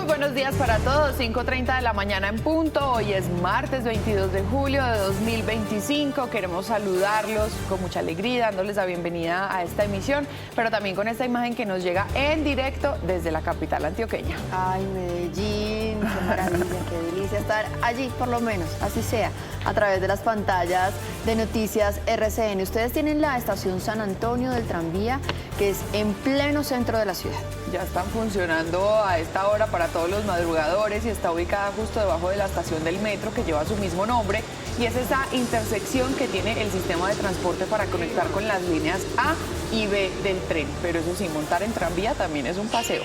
buenos días para todos, 5:30 de la mañana en punto. Hoy es martes 22 de julio de 2025. Queremos saludarlos con mucha alegría, dándoles la bienvenida a esta emisión, pero también con esta imagen que nos llega en directo desde la capital antioqueña. Ay, Medellín, qué maravilla, qué delicia estar allí, por lo menos, así sea, a través de las pantallas de Noticias RCN. Ustedes tienen la estación San Antonio del tranvía, que es en pleno centro de la ciudad. Ya están funcionando a esta hora para todos los madrugadores y está ubicada justo debajo de la estación del metro que lleva su mismo nombre, y es esa intersección que tiene el sistema de transporte para conectar con las líneas A y B del tren. Pero eso sí, montar en tranvía también es un paseo.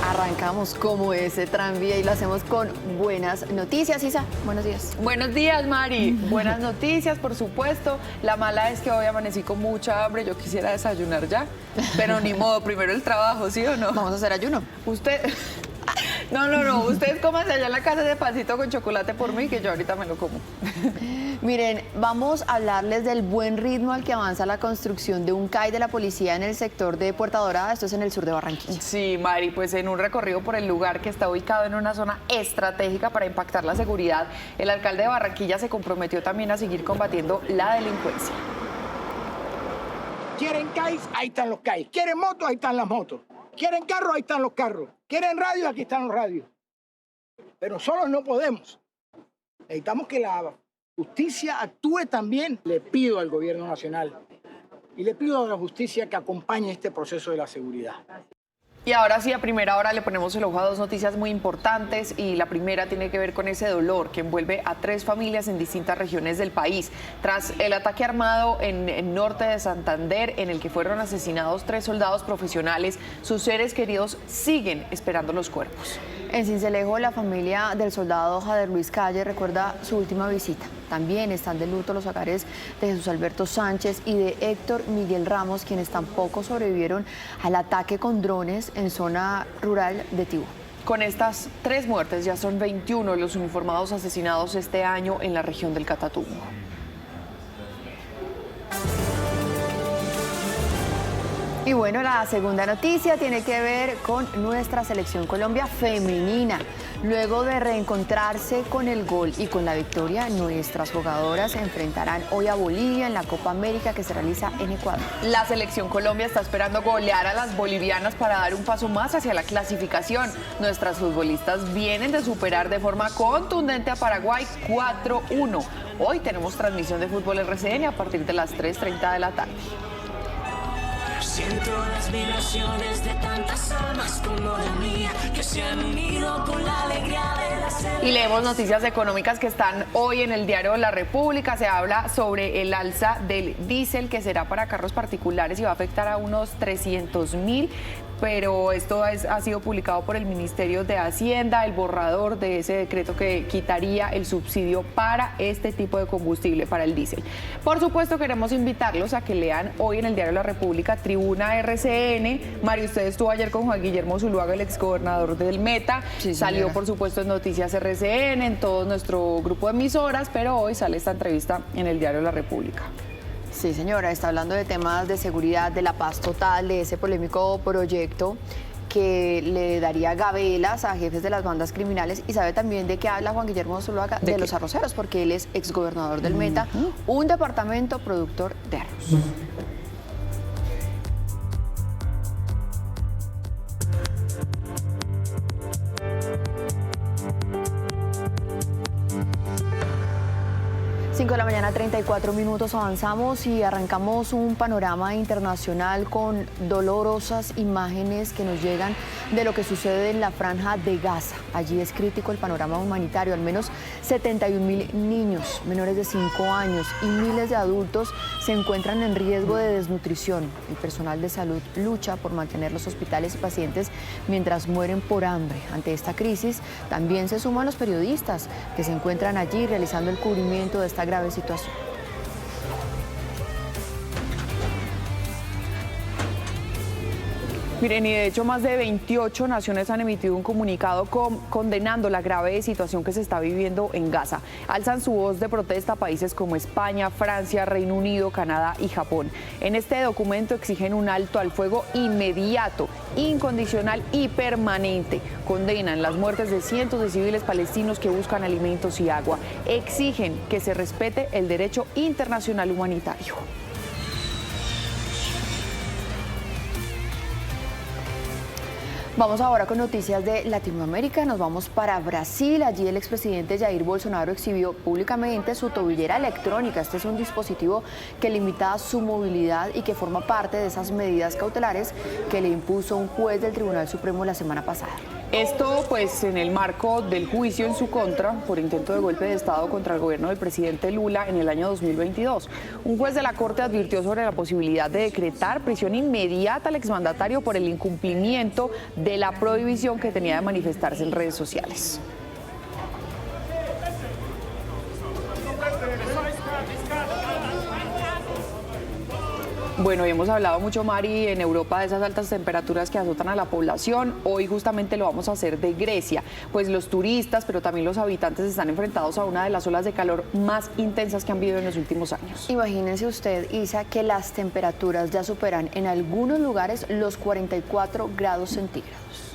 Arrancamos como ese tranvía y lo hacemos con buenas noticias. Isa, buenos días. Buenos días, Mari. Buenas noticias, por supuesto. La mala es que hoy amanecí con mucha hambre. Yo quisiera desayunar ya, pero ni modo. Primero el trabajo, ¿sí o no? Vamos a hacer ayuno. Usted... No. Ustedes cómanse allá en la casa de pancito con chocolate por mí, que yo ahorita me lo como. Miren, vamos a hablarles del buen ritmo al que avanza la construcción de un CAI de la policía en el sector de Puerta Dorada. Esto es en el sur de Barranquilla. Sí, Mari, pues en un recorrido por el lugar que está ubicado en una zona estratégica para impactar la seguridad, el alcalde de Barranquilla se comprometió también a seguir combatiendo la delincuencia. ¿Quieren CAIs? Ahí están los CAIs. ¿Quieren motos? Ahí están las motos. ¿Quieren carros? Ahí están los carros. ¿Quieren radio? Aquí están los radios. Pero solos no podemos. Necesitamos que la justicia actúe también. Le pido al gobierno nacional y le pido a la justicia que acompañe este proceso de la seguridad. Y ahora sí, a primera hora le ponemos el ojo a dos noticias muy importantes, y la primera tiene que ver con ese dolor que envuelve a 3 familias en distintas regiones del país. Tras el ataque armado en el norte de Santander, en el que fueron asesinados 3 soldados profesionales, sus seres queridos siguen esperando los cuerpos. En Sincelejo, la familia del soldado Jader Luis Calle recuerda su última visita. También están de luto los hogares de Jesús Alberto Sánchez y de Héctor Miguel Ramos, quienes tampoco sobrevivieron al ataque con drones en zona rural de Tibú. Con estas 3 muertes ya son 21 los uniformados asesinados este año en la región del Catatumbo. Y bueno, la segunda noticia tiene que ver con nuestra selección Colombia femenina. Luego de reencontrarse con el gol y con la victoria, nuestras jugadoras se enfrentarán hoy a Bolivia en la Copa América que se realiza en Ecuador. La selección Colombia está esperando golear a las bolivianas para dar un paso más hacia la clasificación. Nuestras futbolistas vienen de superar de forma contundente a Paraguay 4-1. Hoy tenemos transmisión de Fútbol RCN a partir de las 3:30 de la tarde. Siento las vibraciones de tantas almas como la mía que se han unido con la alegría de la celebración. Y leemos noticias económicas que están hoy en el diario La República. Se habla sobre el alza del diésel, que será para carros particulares y va a afectar a unos 300.000. Pero esto ha sido publicado por el Ministerio de Hacienda, el borrador de ese decreto que quitaría el subsidio para este tipo de combustible, para el diésel. Por supuesto, queremos invitarlos a que lean hoy en el diario La República, Tribuna RCN. Mario, usted estuvo ayer con Juan Guillermo Zuluaga, el exgobernador del Meta. Sí, salió, por supuesto, en Noticias RCN, en todo nuestro grupo de emisoras, pero hoy sale esta entrevista en el diario La República. Sí, señora, está hablando de temas de seguridad, de la paz total, de ese polémico proyecto que le daría gabelas a jefes de las bandas criminales. Y sabe también de qué habla Juan Guillermo Zuluaga, de los arroceros, porque él es exgobernador del Meta, un departamento productor de arroz. 5 de la mañana, 34 minutos, avanzamos y arrancamos un panorama internacional con dolorosas imágenes que nos llegan de lo que sucede en la franja de Gaza. Allí es crítico el panorama humanitario, al menos 71.000 niños menores de 5 años y miles de adultos se encuentran en riesgo de desnutrición. El personal de salud lucha por mantener los hospitales y pacientes mientras mueren por hambre. Ante esta crisis también se suman los periodistas que se encuentran allí realizando el cubrimiento de esta grave situación. Miren, y de hecho más de 28 naciones han emitido un comunicado condenando la grave situación que se está viviendo en Gaza. Alzan su voz de protesta a países como España, Francia, Reino Unido, Canadá y Japón. En este documento exigen un alto al fuego inmediato, incondicional y permanente. Condenan las muertes de cientos de civiles palestinos que buscan alimentos y agua. Exigen que se respete el derecho internacional humanitario. Vamos ahora con noticias de Latinoamérica. Nos vamos para Brasil. Allí el expresidente Jair Bolsonaro exhibió públicamente su tobillera electrónica. Este es un dispositivo que limita su movilidad y que forma parte de esas medidas cautelares que le impuso un juez del Tribunal Supremo la semana pasada. Esto pues en el marco del juicio en su contra por intento de golpe de Estado contra el gobierno del presidente Lula en el año 2022. Un juez de la Corte advirtió sobre la posibilidad de decretar prisión inmediata al exmandatario por el incumplimiento de la prohibición que tenía de manifestarse en redes sociales. Bueno, hemos hablado mucho, Mari, en Europa de esas altas temperaturas que azotan a la población. Hoy justamente lo vamos a hacer de Grecia, pues los turistas, pero también los habitantes están enfrentados a una de las olas de calor más intensas que han vivido en los últimos años. Imagínense usted, Isa, que las temperaturas ya superan en algunos lugares los 44 grados centígrados.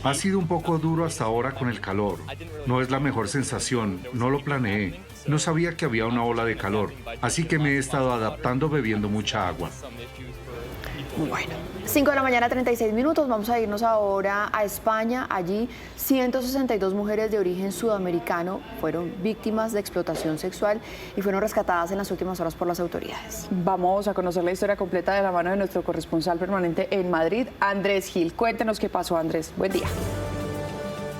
Ha sido un poco duro hasta ahora con el calor. No es la mejor sensación, no lo planeé. No sabía que había una ola de calor, así que me he estado adaptando bebiendo mucha agua. Bueno, 5 de la mañana, 36 minutos. Vamos a irnos ahora a España. Allí 162 mujeres de origen sudamericano fueron víctimas de explotación sexual y fueron rescatadas en las últimas horas por las autoridades. Vamos a conocer la historia completa de la mano de nuestro corresponsal permanente en Madrid, Andrés Gil. Cuéntenos qué pasó, Andrés. Buen día.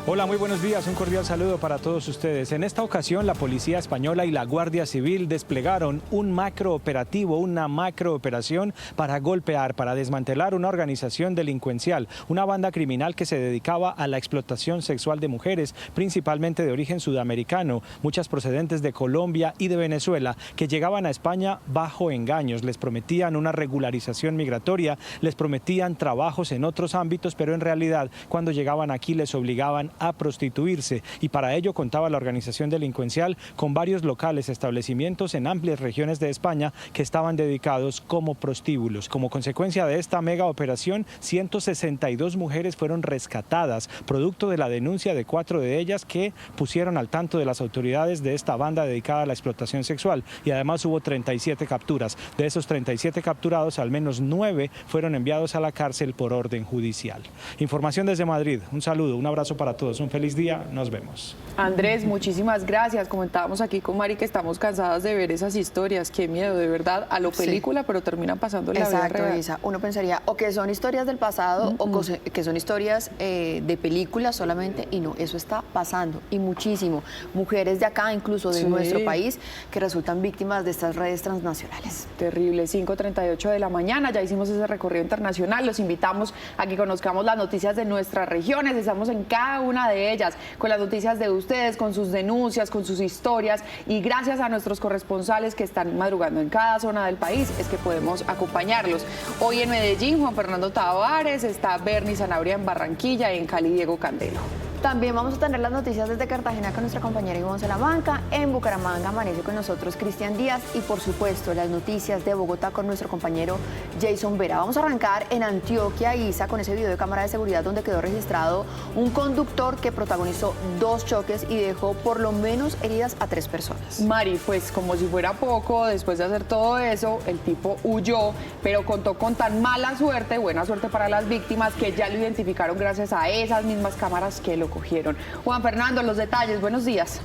Hola, muy buenos días. Un cordial saludo para todos ustedes. En esta ocasión, la Policía Española y la Guardia Civil desplegaron un macrooperativo, una macrooperación para golpear, para desmantelar una organización delincuencial, una banda criminal que se dedicaba a la explotación sexual de mujeres, principalmente de origen sudamericano, muchas procedentes de Colombia y de Venezuela, que llegaban a España bajo engaños. Les prometían una regularización migratoria, les prometían trabajos en otros ámbitos, pero en realidad, cuando llegaban aquí les obligaban a prostituirse, y para ello contaba la organización delincuencial con varios locales, establecimientos en amplias regiones de España que estaban dedicados como prostíbulos. Como consecuencia de esta mega operación, 162 mujeres fueron rescatadas, producto de la denuncia de 4 de ellas que pusieron al tanto de las autoridades de esta banda dedicada a la explotación sexual, y además hubo 37 capturas. De esos 37 capturados, al menos 9 fueron enviados a la cárcel por orden judicial. Información desde Madrid. Un saludo, un abrazo para todos. Un feliz día, nos vemos. Andrés, muchísimas gracias. Comentábamos aquí con Mari que estamos cansadas de ver esas historias. Qué miedo, de verdad, a lo película, sí, pero terminan pasando en la vida real. Isa. Uno pensaría o que son historias del pasado o que son historias de películas solamente, y no, eso está pasando y muchísimo. Mujeres de acá, incluso de nuestro país, que resultan víctimas de estas redes transnacionales. Terrible. 5:38 de la mañana, ya hicimos ese recorrido internacional. Los invitamos a que conozcamos las noticias de nuestras regiones. Estamos en cada una de ellas, con las noticias de ustedes, con sus denuncias, con sus historias, y gracias a nuestros corresponsales que están madrugando en cada zona del país es que podemos acompañarlos. Hoy en Medellín, Juan Fernando Tavares, está Bernie Sanabria en Barranquilla, y en Cali, Diego Candelo. También vamos a tener las noticias desde Cartagena con nuestra compañera Ivonne Salamanca. En Bucaramanga amanece con nosotros Cristian Díaz, y por supuesto las noticias de Bogotá con nuestro compañero Jason Vera. Vamos a arrancar en Antioquia, Isa, con ese video de cámara de seguridad donde quedó registrado un conductor que protagonizó 2 choques y dejó por lo menos heridas a 3 personas. Mari, pues como si fuera poco, después de hacer todo eso, el tipo huyó, pero contó con tan mala suerte, buena suerte para las víctimas, que ya lo identificaron gracias a esas mismas cámaras que lo cogieron. Juan Fernando, los detalles, buenos días.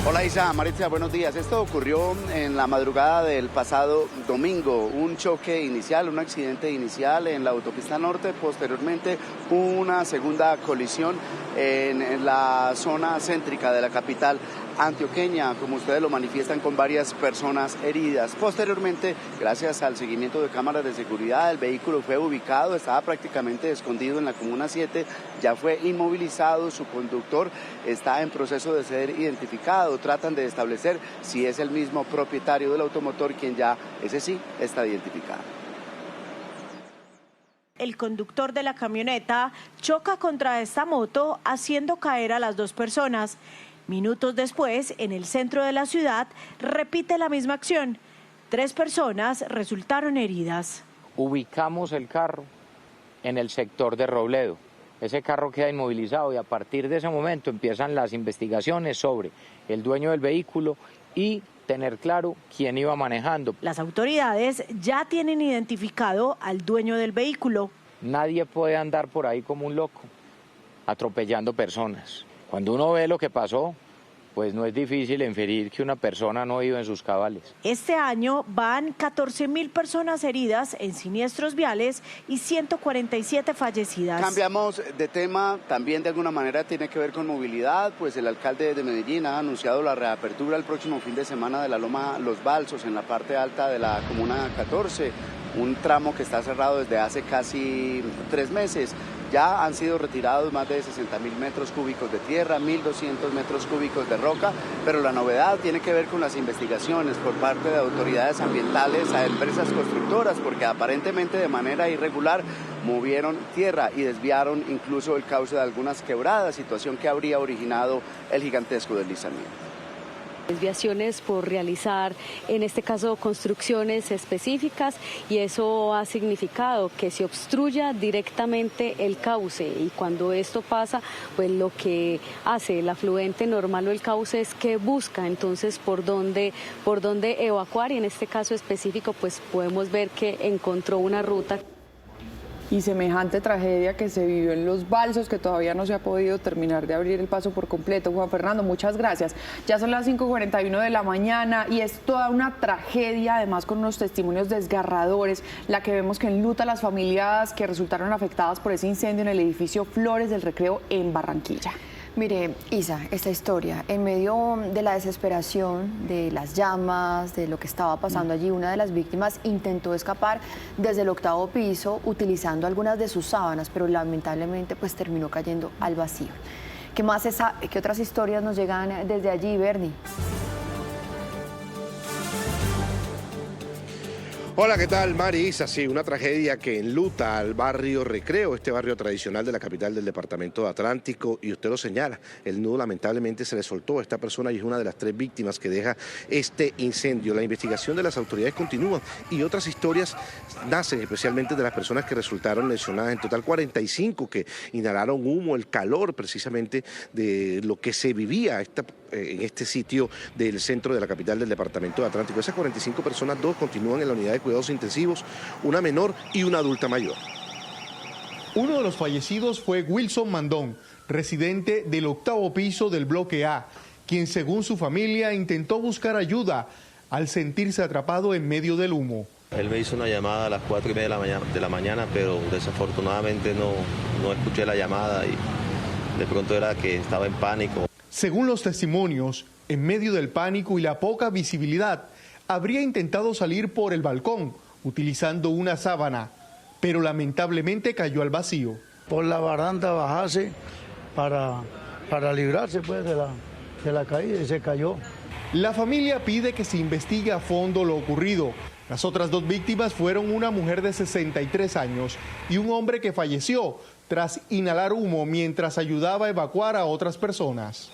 Hola Isa, Maritza, buenos días. Esto ocurrió en la madrugada del pasado domingo. Un choque inicial, un accidente inicial en la autopista norte, posteriormente una segunda colisión en la zona céntrica de la capital antioqueña, como ustedes lo manifiestan, con varias personas heridas. Posteriormente, gracias al seguimiento de cámaras de seguridad, el vehículo fue ubicado, estaba prácticamente escondido en la Comuna 7, ya fue inmovilizado, su conductor está en proceso de ser identificado. Tratan de establecer si es el mismo propietario del automotor, quien ya, ese sí, está identificado. El conductor de la camioneta choca contra esta moto, haciendo caer a las dos personas. Minutos después, en el centro de la ciudad, repite la misma acción. 3 personas resultaron heridas. Ubicamos el carro en el sector de Robledo. Ese carro queda inmovilizado y a partir de ese momento empiezan las investigaciones sobre el dueño del vehículo y tener claro quién iba manejando. Las autoridades ya tienen identificado al dueño del vehículo. Nadie puede andar por ahí como un loco, atropellando personas. Cuando uno ve lo que pasó, pues no es difícil inferir que una persona no iba en sus cabales. Este año van 14.000 personas heridas en siniestros viales y 147 fallecidas. Cambiamos de tema, también de alguna manera tiene que ver con movilidad, pues el alcalde de Medellín ha anunciado la reapertura el próximo fin de semana de la Loma Los Balsos en la parte alta de la Comuna 14, un tramo que está cerrado desde hace casi 3 meses. Ya han sido retirados más de 60.000 metros cúbicos de tierra, 1.200 metros cúbicos de roca, pero la novedad tiene que ver con las investigaciones por parte de autoridades ambientales a empresas constructoras, porque aparentemente de manera irregular movieron tierra y desviaron incluso el cauce de algunas quebradas, situación que habría originado el gigantesco deslizamiento. Desviaciones por realizar, en este caso, construcciones específicas, y eso ha significado que se obstruya directamente el cauce, y cuando esto pasa, pues lo que hace el afluente normal o el cauce es que busca entonces por dónde evacuar, y en este caso específico pues podemos ver que encontró una ruta. Y semejante tragedia que se vivió en Los Balsos, que todavía no se ha podido terminar de abrir el paso por completo. Juan Fernando, muchas gracias. Ya son las 5:41 de la mañana y es toda una tragedia, además con unos testimonios desgarradores, la que vemos que enluta a las familias que resultaron afectadas por ese incendio en el edificio Flores del Recreo en Barranquilla. Mire, Isa, esta historia, en medio de la desesperación, de las llamas, de lo que estaba pasando allí, una de las víctimas intentó escapar desde el 8º piso utilizando algunas de sus sábanas, pero lamentablemente pues terminó cayendo al vacío. ¿Qué otras historias nos llegan desde allí, Bernie? Hola, ¿qué tal, Mari? Isa, sí, una tragedia que enluta al barrio Recreo, este barrio tradicional de la capital del departamento Atlántico, y usted lo señala, el nudo lamentablemente se le soltó a esta persona y es una de las 3 víctimas que deja este incendio. La investigación de las autoridades continúa y otras historias nacen, especialmente de las personas que resultaron lesionadas, en total 45 que inhalaron humo, el calor precisamente de lo que se vivía en este sitio del centro de la capital del departamento Atlántico. Esas 45 personas, 2 continúan en la unidad de cuidados intensivos, una menor y una adulta mayor. Uno de los fallecidos fue Wilson Mandón, residente del 8º piso del bloque A, quien según su familia intentó buscar ayuda al sentirse atrapado en medio del humo. Él me hizo una llamada a las 4:30 de la mañana, pero desafortunadamente no escuché la llamada y de pronto era que estaba en pánico. Según los testimonios, en medio del pánico y la poca visibilidad, habría intentado salir por el balcón utilizando una sábana, pero lamentablemente cayó al vacío. Por la baranda bajarse para librarse pues de la caída, y se cayó. La familia pide que se investigue a fondo lo ocurrido. Las otras 2 víctimas fueron una mujer de 63 años y un hombre que falleció tras inhalar humo mientras ayudaba a evacuar a otras personas.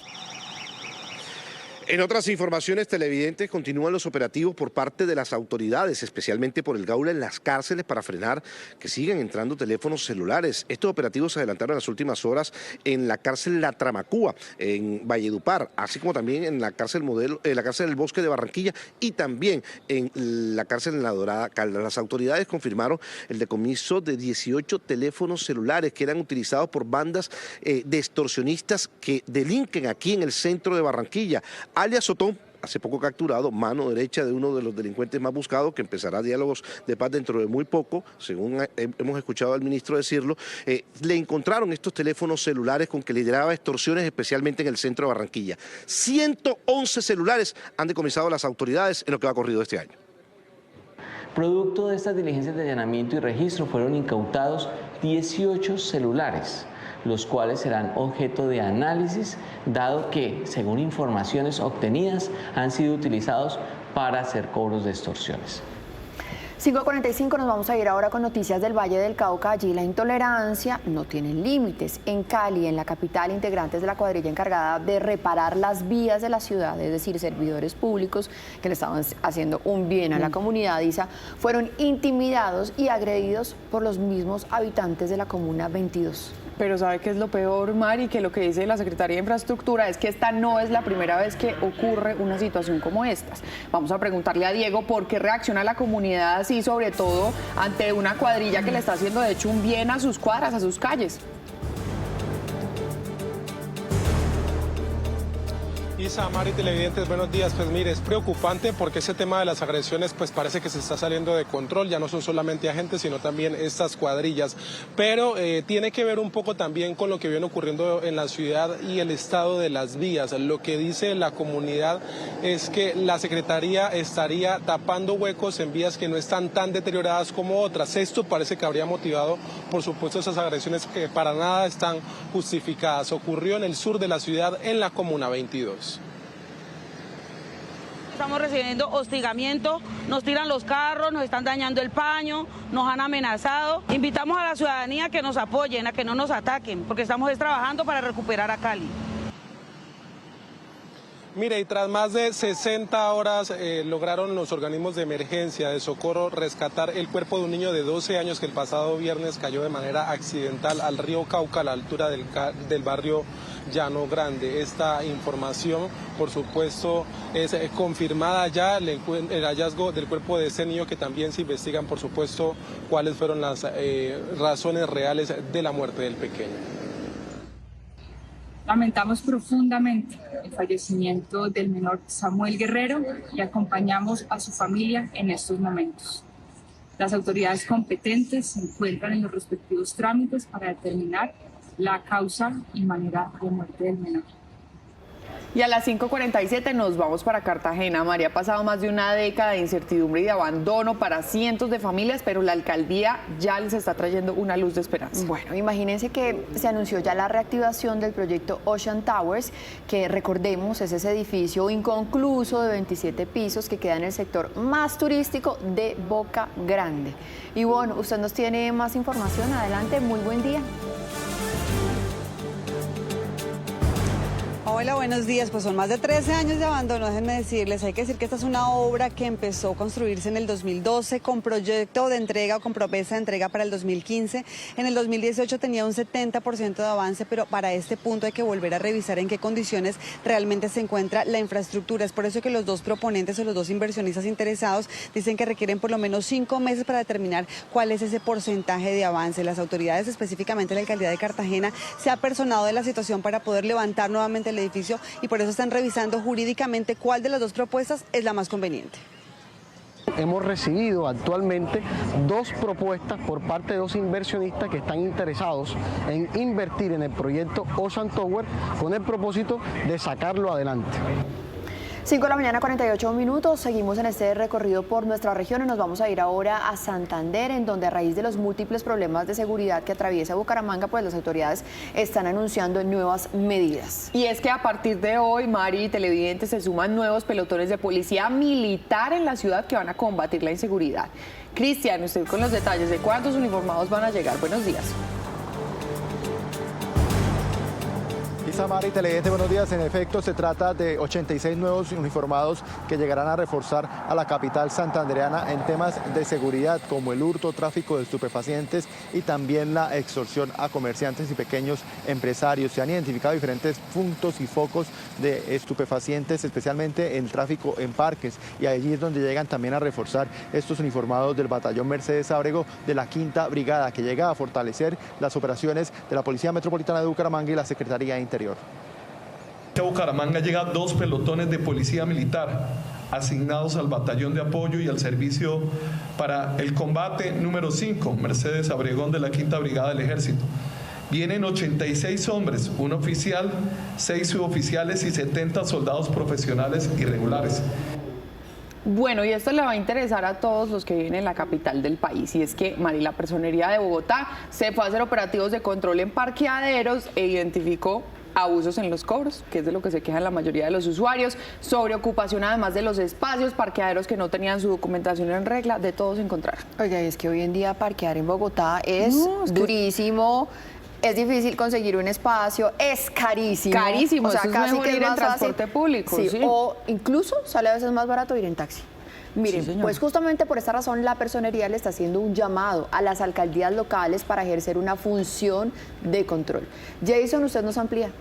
En otras informaciones, televidentes, continúan los operativos por parte de las autoridades, especialmente por el Gaula en las cárceles, para frenar que sigan entrando teléfonos celulares. Estos operativos se adelantaron en las últimas horas en la cárcel La Tramacúa, en Valledupar, así como también en la cárcel la cárcel del Bosque de Barranquilla y también en la cárcel en La Dorada Caldas. Las autoridades confirmaron el decomiso de 18 teléfonos celulares que eran utilizados por bandas de extorsionistas que delinquen aquí en el centro de Barranquilla. Alias Sotón hace poco capturado, mano derecha de uno de los delincuentes más buscados, que empezará diálogos de paz dentro de muy poco, según hemos escuchado al ministro decirlo. Le encontraron estos teléfonos celulares con que lideraba extorsiones, especialmente en el centro de Barranquilla. 111 celulares han decomisado las autoridades en lo que va corrido este año. Producto de estas diligencias de allanamiento y registro fueron incautados 18 celulares, los cuales serán objeto de análisis, dado que, según informaciones obtenidas, han sido utilizados para hacer cobros de extorsiones. 5:45, nos vamos a ir ahora con noticias del Valle del Cauca. Allí la intolerancia no tiene límites. En Cali, en la capital, integrantes de la cuadrilla encargada de reparar las vías de la ciudad, es decir, servidores públicos que le estaban haciendo un bien a la comunidad ISA, fueron intimidados y agredidos por los mismos habitantes de la Comuna 22. Pero ¿sabe qué es lo peor, Mari? Que lo que dice la Secretaría de Infraestructura es que esta no es la primera vez que ocurre una situación como estas. Vamos a preguntarle a Diego por qué reacciona la comunidad así, sobre todo ante una cuadrilla que le está haciendo de hecho un bien a sus cuadras, a sus calles. Isa, Mari, televidentes, buenos días. Pues mire, es preocupante porque ese tema de las agresiones pues parece que se está saliendo de control. Ya no son solamente agentes, sino también estas cuadrillas. Pero tiene que ver un poco también con lo que viene ocurriendo en la ciudad y el estado de las vías. Lo que dice la comunidad es que la Secretaría estaría tapando huecos en vías que no están tan deterioradas como otras. Esto parece que habría motivado, por supuesto, esas agresiones que para nada están justificadas. Ocurrió en el sur de la ciudad, en la Comuna 22. Estamos recibiendo hostigamiento, nos tiran los carros, nos están dañando el paño, nos han amenazado. Invitamos a la ciudadanía a que nos apoyen, a que no nos ataquen, porque estamos trabajando para recuperar a Cali. Mire, y tras más de 60 horas lograron los organismos de emergencia, de socorro, rescatar el cuerpo de un niño de 12 años que el pasado viernes cayó de manera accidental al río Cauca, a la altura del barrio Llano Grande. Esta información, por supuesto, es confirmada ya, el hallazgo del cuerpo de ese niño, que también se investigan, por supuesto, cuáles fueron las razones reales de la muerte del pequeño. Lamentamos profundamente el fallecimiento del menor Samuel Guerrero y acompañamos a su familia en estos momentos. Las autoridades competentes se encuentran en los respectivos trámites para determinar la causa y manera de muerte del menor. Y a las 5:47 nos vamos para Cartagena. María, ha pasado más de una década de incertidumbre y de abandono para cientos de familias, pero la alcaldía ya les está trayendo una luz de esperanza. Bueno, imagínense que se anunció ya la reactivación del proyecto Ocean Towers, que recordemos es ese edificio inconcluso de 27 pisos que queda en el sector más turístico de Boca Grande. Y bueno, usted nos tiene más información. Adelante, muy buen día. Hola, buenos días. Pues son más de 13 años de abandono, déjenme decirles. Hay que decir que esta es una obra que empezó a construirse en el 2012 con proyecto de entrega o con promesa de entrega para el 2015. En el 2018 tenía un 70% de avance, pero para este punto hay que volver a revisar en qué condiciones realmente se encuentra la infraestructura. Es por eso que los dos proponentes o los dos inversionistas interesados dicen que requieren por lo menos 5 meses para determinar cuál es ese porcentaje de avance. Las autoridades, específicamente la alcaldía de Cartagena, se ha personado de la situación para poder levantar nuevamente el edificio y por eso están revisando jurídicamente cuál de las dos propuestas es la más conveniente. Hemos recibido actualmente 2 propuestas por parte de 2 inversionistas que están interesados en invertir en el proyecto Ocean Tower con el propósito de sacarlo adelante. 5:48 a.m, seguimos en este recorrido por nuestra región y nos vamos a ir ahora a Santander, en donde a raíz de los múltiples problemas de seguridad que atraviesa Bucaramanga, pues las autoridades están anunciando nuevas medidas. Y es que a partir de hoy, Mari y televidentes, se suman nuevos pelotones de policía militar en la ciudad que van a combatir la inseguridad. Cristian, usted con los detalles de cuántos uniformados van a llegar. Buenos días. Mari, televidente, buenos días. En efecto, se trata de 86 nuevos uniformados que llegarán a reforzar a la capital santandereana en temas de seguridad, como el hurto, tráfico de estupefacientes y también la extorsión a comerciantes y pequeños empresarios. Se han identificado diferentes puntos y focos de estupefacientes, especialmente el tráfico en parques, y allí es donde llegan también a reforzar estos uniformados del batallón Mercedes Ábrego de la 5ª Brigada, que llega a fortalecer las operaciones de la Policía Metropolitana de Bucaramanga y la Secretaría de Interior. A Bucaramanga llegan 2 pelotones de policía militar asignados al batallón de apoyo y al servicio para el combate número 5, Mercedes Abregón de la 5ª Brigada del Ejército. Vienen 86 hombres, un oficial, 6 suboficiales y 70 soldados profesionales irregulares. Bueno, y esto le va a interesar a todos los que viven en la capital del país, y es que, Mari, la Personería de Bogotá se fue a hacer operativos de control en parqueaderos e identificó abusos en los cobros, que es de lo que se quejan la mayoría de los usuarios, sobreocupación además de los espacios, parqueaderos que no tenían su documentación en regla, de todo se encontraron. Oiga, es que hoy en día parquear en Bogotá es durísimo. Es difícil conseguir un espacio, es carísimo. Carísimo, o sea, eso es casi mejor que es ir en más transporte fácil. público. Sí, sí. o incluso sale a veces más barato ir en taxi. Miren, Sí, pues justamente por esta razón la Personería le está haciendo un llamado a las alcaldías locales para ejercer una función de control. Jason, usted nos amplía.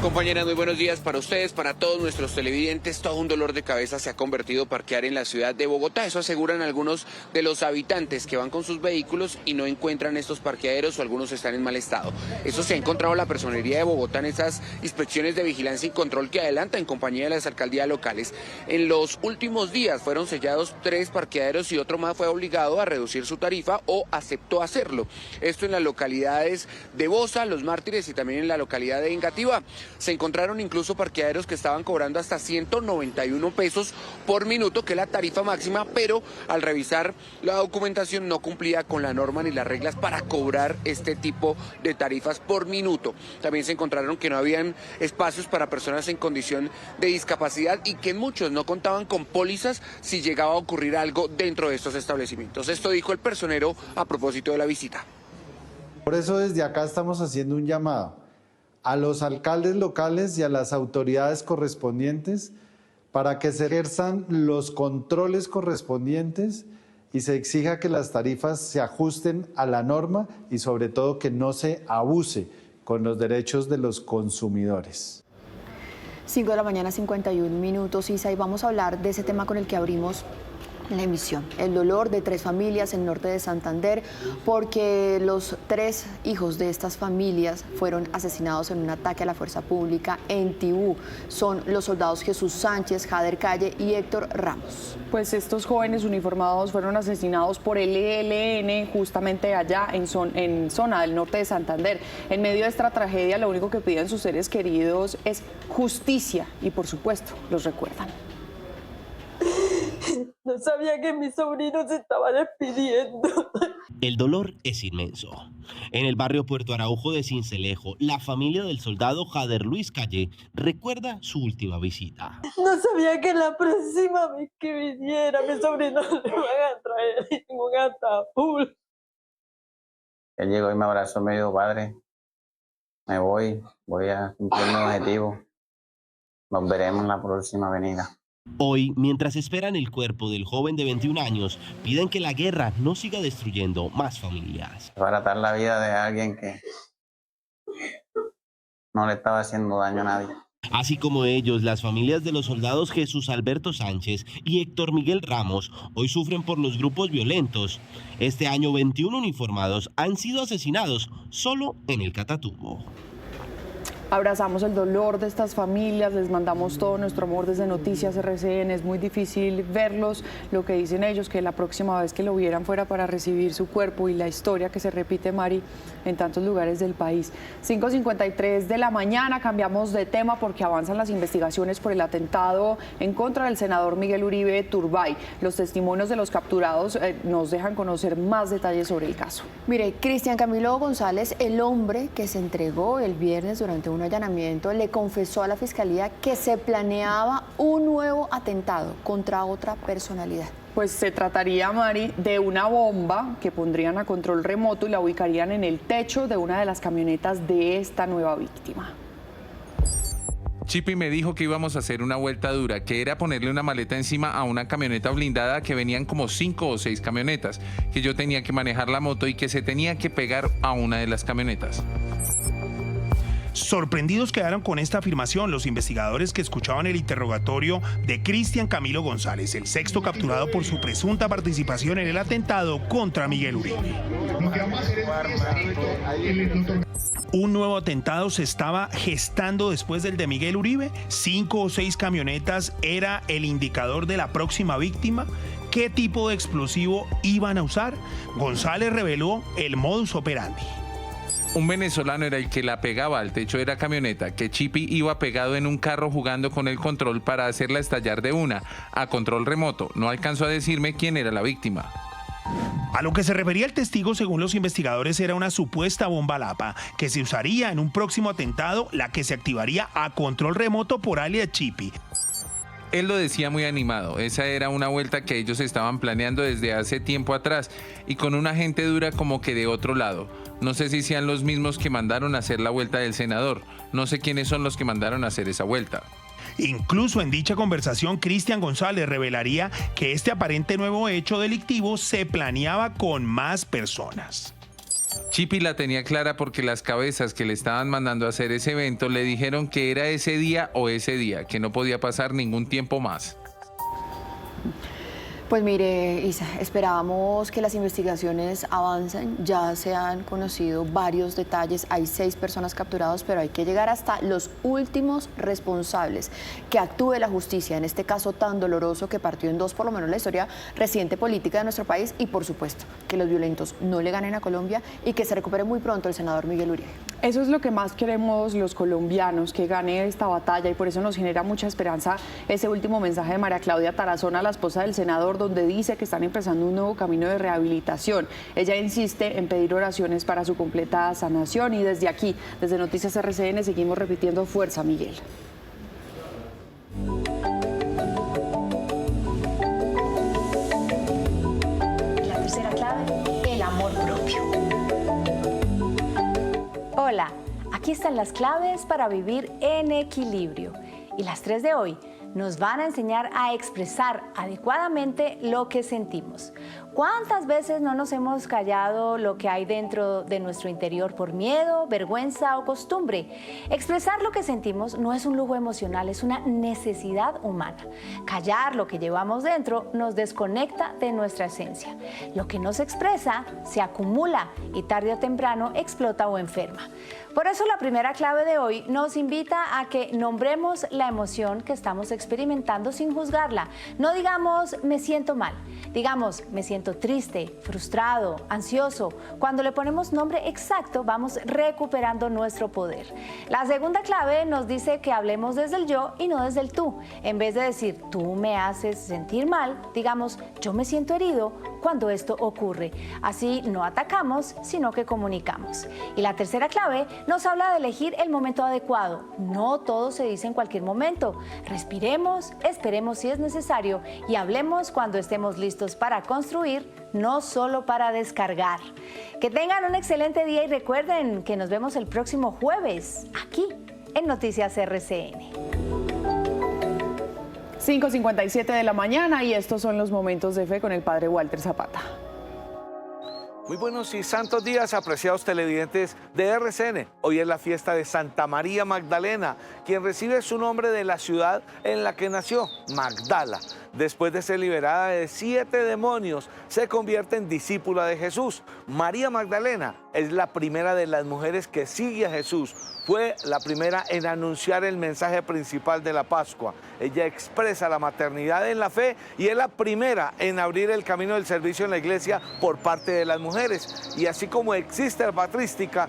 Compañeras, muy buenos días para ustedes, para todos nuestros televidentes. Todo un dolor de cabeza se ha convertido parquear en la ciudad de Bogotá. Eso aseguran algunos de los habitantes que van con sus vehículos y no encuentran estos parqueaderos, o algunos están en mal estado. Eso se ha encontrado la Personería de Bogotá en esas inspecciones de vigilancia y control que adelanta en compañía de las alcaldías locales. En los últimos días fueron sellados 3 parqueaderos y otro más fue obligado a reducir su tarifa o aceptó hacerlo. Esto en las localidades de Bosa, Los Mártires y también en la localidad de Engativá. Se encontraron incluso parqueaderos que estaban cobrando hasta 191 pesos por minuto, que es la tarifa máxima, pero al revisar la documentación no cumplía con la norma ni las reglas para cobrar este tipo de tarifas por minuto. También se encontraron que no habían espacios para personas en condición de discapacidad y que muchos no contaban con pólizas si llegaba a ocurrir algo dentro de estos establecimientos. Esto dijo el personero a propósito de la visita. Por eso desde acá estamos haciendo un llamado a los alcaldes locales y a las autoridades correspondientes para que se ejerzan los controles correspondientes y se exija que las tarifas se ajusten a la norma y sobre todo que no se abuse con los derechos de los consumidores. 5 de la mañana, 51 minutos, Isa, y vamos a hablar de ese tema con el que abrimos la emisión, el dolor de 3 familias en el norte de Santander, porque los 3 hijos de estas familias fueron asesinados en un ataque a la fuerza pública en Tibú. Son los soldados Jesús Sánchez, Jader Calle y Héctor Ramos. Pues estos jóvenes uniformados fueron asesinados por el ELN justamente allá en zona del norte de Santander. En medio de esta tragedia, lo único que piden sus seres queridos es justicia y, por supuesto, los recuerdan. No sabía que mi sobrino se estaba despidiendo. El dolor es inmenso. En el barrio Puerto Araujo de Sincelejo, la familia del soldado Jader Luis Calle recuerda su última visita. No sabía que la próxima vez que viniera mi sobrino le iban a traer un ataúd. Él llegó y me abrazó, me dijo: padre, me voy a cumplir mi objetivo. Nos veremos en la próxima venida. Hoy, mientras esperan el cuerpo del joven de 21 años, piden que la guerra no siga destruyendo más familias. Para tratar la vida de alguien que no le estaba haciendo daño a nadie. Así como ellos, las familias de los soldados Jesús Alberto Sánchez y Héctor Miguel Ramos hoy sufren por los grupos violentos. Este año 21 uniformados han sido asesinados solo en el Catatumbo. Abrazamos el dolor de estas familias, les mandamos todo nuestro amor desde Noticias RCN. Es muy difícil verlos, lo que dicen ellos, que la próxima vez que lo vieran fuera para recibir su cuerpo, y la historia que se repite, Mari, en tantos lugares del país. 5:53 de la mañana, cambiamos de tema porque avanzan las investigaciones por el atentado en contra del senador Miguel Uribe Turbay. Los testimonios de los capturados nos dejan conocer más detalles sobre el caso. Mire, Cristian Camilo González, el hombre que se entregó el viernes durante un allanamiento, le confesó a la fiscalía que se planeaba un nuevo atentado contra otra personalidad. Pues se trataría, Mari, de una bomba que pondrían a control remoto y la ubicarían en el techo de una de las camionetas de esta nueva víctima. Chipi me dijo que íbamos a hacer una vuelta dura, que era ponerle una maleta encima a una camioneta blindada, que venían como 5 o 6 camionetas, que yo tenía que manejar la moto y que se tenía que pegar a una de las camionetas. Sorprendidos quedaron con esta afirmación los investigadores que escuchaban el interrogatorio de Cristian Camilo González, el sexto capturado por su presunta participación en el atentado contra Miguel Uribe. Un nuevo atentado se estaba gestando después del de Miguel Uribe. 5 o 6 camionetas era el indicador de la próxima víctima. ¿Qué tipo de explosivo iban a usar? González reveló el modus operandi. Un venezolano era el que la pegaba al techo de la camioneta, que Chipi iba pegado en un carro jugando con el control para hacerla estallar de una, a control remoto. No alcanzó a decirme quién era la víctima. A lo que se refería el testigo, según los investigadores, era una supuesta bomba Lapa que se usaría en un próximo atentado, la que se activaría a control remoto por alias Chipi. Él lo decía muy animado, esa era una vuelta que ellos estaban planeando desde hace tiempo atrás y con una gente dura como que de otro lado. No sé si sean los mismos que mandaron a hacer la vuelta del senador, no sé quiénes son los que mandaron a hacer esa vuelta. Incluso en dicha conversación, Cristian González revelaría que este aparente nuevo hecho delictivo se planeaba con más personas. Chipi la tenía clara porque las cabezas que le estaban mandando a hacer ese evento le dijeron que era ese día o ese día, que no podía pasar ningún tiempo más. Pues mire, Isa, esperábamos que las investigaciones avancen, ya se han conocido varios detalles, hay 6 personas capturadas, pero hay que llegar hasta los últimos responsables, que actúe la justicia en este caso tan doloroso que partió en 2, por lo menos la historia reciente política de nuestro país, y por supuesto, que los violentos no le ganen a Colombia y que se recupere muy pronto el senador Miguel Uribe. Eso es lo que más queremos los colombianos, que gane esta batalla, y por eso nos genera mucha esperanza ese último mensaje de María Claudia Tarazona, la esposa del senador, donde dice que están empezando un nuevo camino de rehabilitación. Ella insiste en pedir oraciones para su completa sanación, y desde aquí, desde Noticias RCN, seguimos repitiendo fuerza, Miguel. La tercera clave, el amor propio. Hola, aquí están las claves para vivir en equilibrio. Y las 3 de hoy nos van a enseñar a expresar adecuadamente lo que sentimos. ¿Cuántas veces no nos hemos callado lo que hay dentro de nuestro interior por miedo, vergüenza o costumbre? Expresar lo que sentimos no es un lujo emocional, es una necesidad humana. Callar lo que llevamos dentro nos desconecta de nuestra esencia. Lo que no se expresa se acumula y tarde o temprano explota o enferma. Por eso la primera clave de hoy nos invita a que nombremos la emoción que estamos experimentando sin juzgarla. No digamos me siento mal, digamos me siento triste, frustrado, ansioso. Cuando le ponemos nombre exacto vamos recuperando nuestro poder. La segunda clave nos dice que hablemos desde el yo y no desde el tú. En vez de decir tú me haces sentir mal, digamos yo me siento herido cuando esto ocurre. Así no atacamos, sino que comunicamos. Y la tercera clave nos habla de elegir el momento adecuado. No todo se dice en cualquier momento. Respiremos, esperemos si es necesario y hablemos cuando estemos listos para construir, no solo para descargar. Que tengan un excelente día y recuerden que nos vemos el próximo jueves aquí en Noticias RCN. 5:57 de la mañana, y estos son los momentos de fe con el padre Walter Zapata. Muy buenos y santos días, apreciados televidentes de RCN. Hoy es la fiesta de Santa María Magdalena, quien recibe su nombre de la ciudad en la que nació, Magdala. Después de ser liberada de 7 demonios, se convierte en discípula de Jesús. María Magdalena es la primera de las mujeres que sigue a Jesús. Fue la primera en anunciar el mensaje principal de la Pascua. Ella expresa la maternidad en la fe y es la primera en abrir el camino del servicio en la iglesia por parte de las mujeres. Y así como existe la patrística,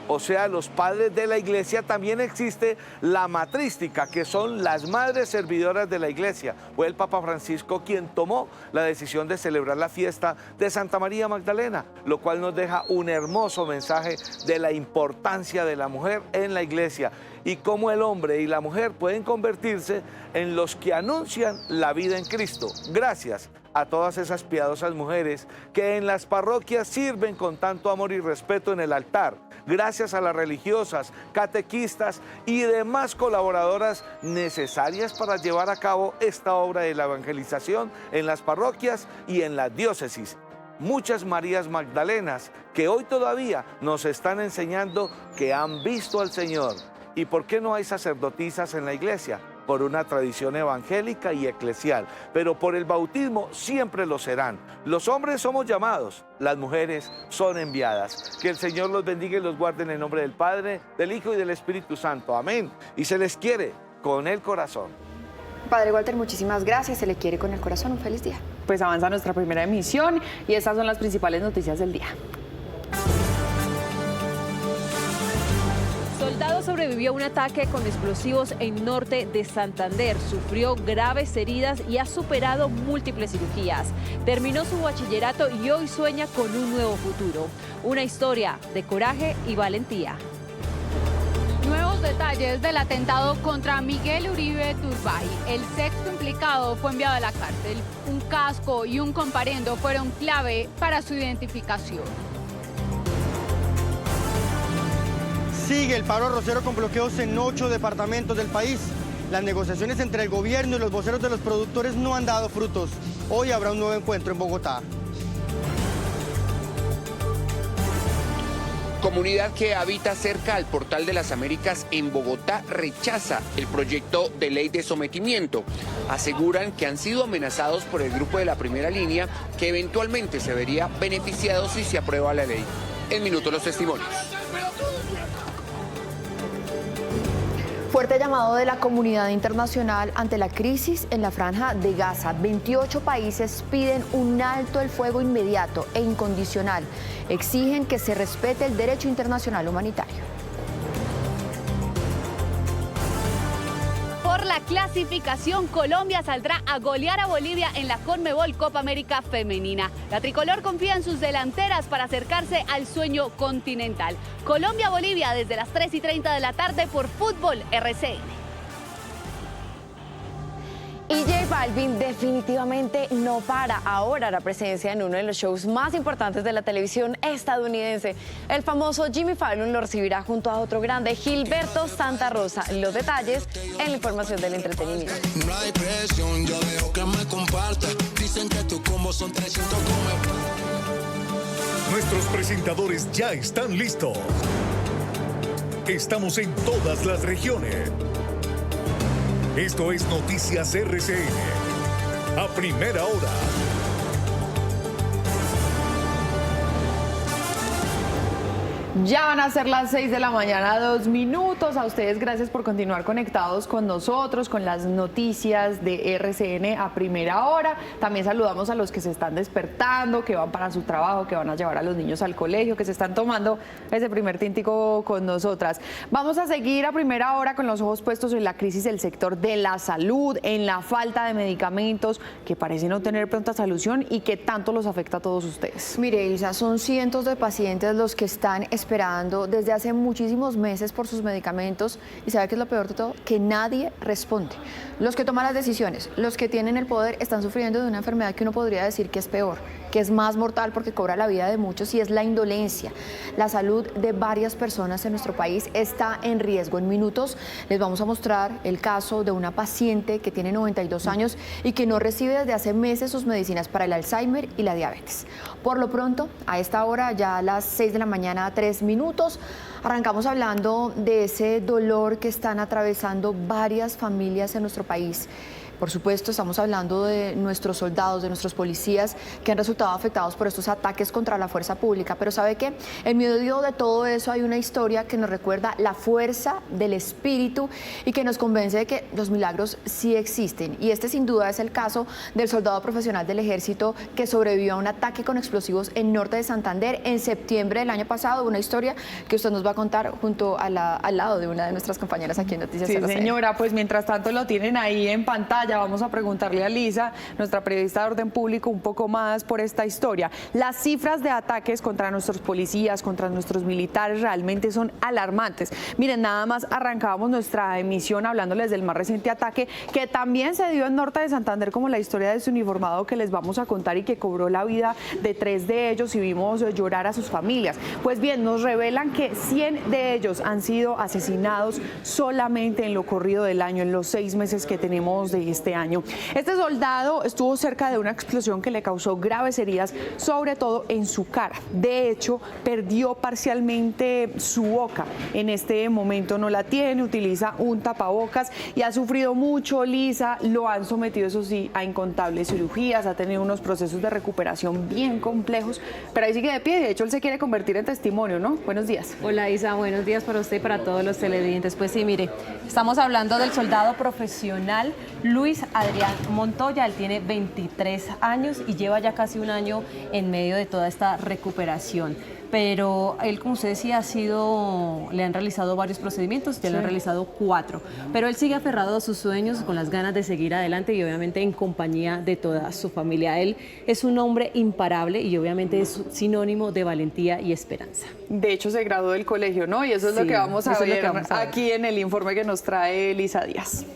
o sea, los padres de la iglesia, también existe la matrística, que son las madres servidoras de la iglesia. Fue el Papa Francisco quien tomó la decisión de celebrar la fiesta de Santa María Magdalena, lo cual nos deja un hermoso mensaje de la importancia de la mujer en la iglesia y cómo el hombre y la mujer pueden convertirse en los que anuncian la vida en Cristo. Gracias a todas esas piadosas mujeres que en las parroquias sirven con tanto amor y respeto en el altar. Gracias a las religiosas, catequistas y demás colaboradoras necesarias para llevar a cabo esta obra de la evangelización en las parroquias y en las diócesis. Muchas Marías Magdalenas que hoy todavía nos están enseñando que han visto al Señor, ¿Y por qué no hay sacerdotisas en la iglesia? Por una tradición evangélica y eclesial, pero por el bautismo siempre lo serán. Los hombres somos llamados, las mujeres son enviadas. Que el Señor los bendiga y los guarde en el nombre del Padre, del Hijo y del Espíritu Santo. Amén. Y se les quiere con el corazón. Padre Walter, muchísimas gracias. Se le quiere con el corazón. Un feliz día. Pues avanza nuestra primera emisión y estas son las principales noticias del día. Soldado sobrevivió a un ataque con explosivos en norte de Santander. Sufrió graves heridas y ha superado múltiples cirugías. Terminó su bachillerato y hoy sueña con un nuevo futuro. Una historia de coraje y valentía. Nuevos detalles del atentado contra Miguel Uribe Turbay. El sexto implicado fue enviado a la cárcel. Un casco y un comparendo fueron clave para su identificación. Sigue el paro arrocero con bloqueos en 8 departamentos del país. Las negociaciones entre el gobierno y los voceros de los productores no han dado frutos. Hoy habrá un nuevo encuentro en Bogotá. Comunidad que habita cerca al Portal de las Américas en Bogotá rechaza el proyecto de ley de sometimiento. Aseguran que han sido amenazados por el grupo de la primera línea, que eventualmente se vería beneficiado si se aprueba la ley. En minutos los testimonios. Fuerte llamado de la comunidad internacional ante la crisis en la Franja de Gaza. 28 países piden un alto el fuego inmediato e incondicional. Exigen que se respete el derecho internacional humanitario. Por la clasificación, Colombia saldrá a golear a Bolivia en la Conmebol Copa América Femenina. La tricolor confía en sus delanteras para acercarse al sueño continental. Colombia-Bolivia desde las 3:30 de la tarde por Fútbol RCN. Y J Balvin definitivamente no para. Ahora la presencia en uno de los shows más importantes de la televisión estadounidense. El famoso Jimmy Fallon lo recibirá junto a otro grande, Gilberto Santa Rosa. Los detalles en la información del entretenimiento. No hay presión, yo dejo que me comparta. Dicen que tus combos son 300 Nuestros presentadores ya están listos. Estamos en todas las regiones. Esto es Noticias RCN, a primera hora. Ya van a ser las 6 de la mañana, 2 minutos. A ustedes gracias por continuar conectados con nosotros, con las noticias de RCN a primera hora. También saludamos a los que se están despertando, que van para su trabajo, que van a llevar a los niños al colegio, que se están tomando ese primer tintico con nosotras. Vamos a seguir a primera hora con los ojos puestos en la crisis del sector de la salud, en la falta de medicamentos que parecen no tener pronta solución y que tanto los afecta a todos ustedes. Mire, Isa, son cientos de pacientes los que están esperando desde hace muchísimos meses por sus medicamentos y ¿sabe qué es lo peor de todo? Que nadie responde. Los que toman las decisiones, los que tienen el poder están sufriendo de una enfermedad que uno podría decir que es peor, que es más mortal porque cobra la vida de muchos y es la indolencia. La salud de varias personas en nuestro país está en riesgo. En minutos les vamos a mostrar el caso de una paciente que tiene 92 años y que no recibe desde hace meses sus medicinas para el Alzheimer y la diabetes. Por lo pronto, a esta hora, ya a las 6 de la mañana, 3 minutos, arrancamos hablando de ese dolor que están atravesando varias familias en nuestro país. Por supuesto, estamos hablando de nuestros soldados, de nuestros policías que han resultado afectados por estos ataques contra la fuerza pública. Pero ¿sabe qué? En medio de todo eso hay una historia que nos recuerda la fuerza del espíritu y que nos convence de que los milagros sí existen. Y este sin duda es el caso del soldado profesional del ejército que sobrevivió a un ataque con explosivos en norte de Santander en septiembre del año pasado. Una historia que usted nos va a contar junto al lado de una de nuestras compañeras aquí en Noticias Sí, RCN. señora, pues mientras tanto lo tienen ahí en pantalla. Vamos a preguntarle a Lisa, nuestra periodista de orden público, un poco más por esta historia. Las cifras de ataques contra nuestros policías, contra nuestros militares realmente son alarmantes. Miren, nada más arrancábamos nuestra emisión hablándoles del más reciente ataque que también se dio en norte de Santander, como la historia de ese uniformado que les vamos a contar y que cobró la vida de 3 de ellos y vimos llorar a sus familias. Pues bien, nos revelan que 100 de ellos han sido asesinados solamente en lo corrido del año, en los 6 meses que tenemos de este año. Este soldado estuvo cerca de una explosión que le causó graves heridas, sobre todo en su cara. De hecho, perdió parcialmente su boca. En este momento no la tiene, utiliza un tapabocas y ha sufrido mucho. Lisa, lo han sometido, eso sí, a incontables cirugías, ha tenido unos procesos de recuperación bien complejos, pero ahí sigue de pie. De hecho, él se quiere convertir en testimonio, ¿no? Buenos días. Hola Isa, buenos días para usted y para todos los televidentes. Pues sí, mire, estamos hablando del soldado profesional Luis Adrián Montoya. Él tiene 23 años y lleva ya casi un año en medio de toda esta recuperación. Pero él, como usted decía, le han realizado varios procedimientos, ya le han realizado 4. Pero él sigue aferrado a sus sueños, con las ganas de seguir adelante y obviamente en compañía de toda su familia. Él es un hombre imparable y obviamente es sinónimo de valentía y esperanza. De hecho, se graduó del colegio, ¿no? Y eso es lo que vamos a ver aquí en el informe que nos trae Lisa Díaz.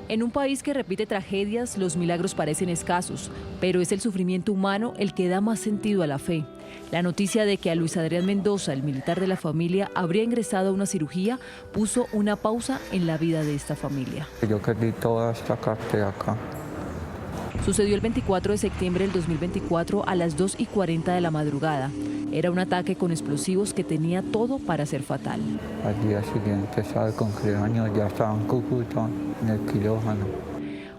En un país que repite tragedias, los milagros parecen escasos, pero es el sufrimiento humano el que da más sentido a la fe. La noticia de que a Luis Adrián Mendoza, el militar de la familia, habría ingresado a una cirugía, puso una pausa en la vida de esta familia. Yo perdí toda esta cartera acá. Sucedió el 24 de septiembre del 2024 a las 2:40 de la madrugada. Era un ataque con explosivos que tenía todo para ser fatal. Al día siguiente, ¿sabe con qué año? Ya estaba en Cúcuta, en el quirófano.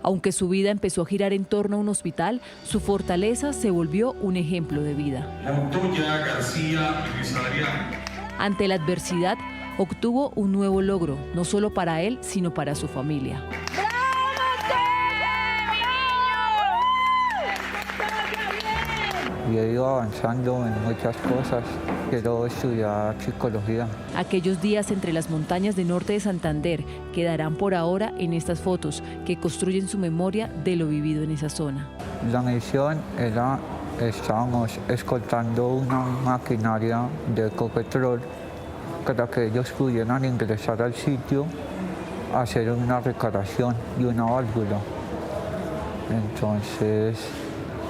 Aunque su vida empezó a girar en torno a un hospital, su fortaleza se volvió un ejemplo de vida. Montoya García Luis Adrián. Ante la adversidad, obtuvo un nuevo logro, no solo para él, sino para su familia. Y he ido avanzando en muchas cosas. Quiero estudiar psicología. Aquellos días entre las montañas de norte de Santander quedarán por ahora en estas fotos que construyen su memoria de lo vivido en esa zona. La misión era, estábamos escoltando una maquinaria de Ecopetrol para que ellos pudieran ingresar al sitio, hacer una reparación y una válvula. Entonces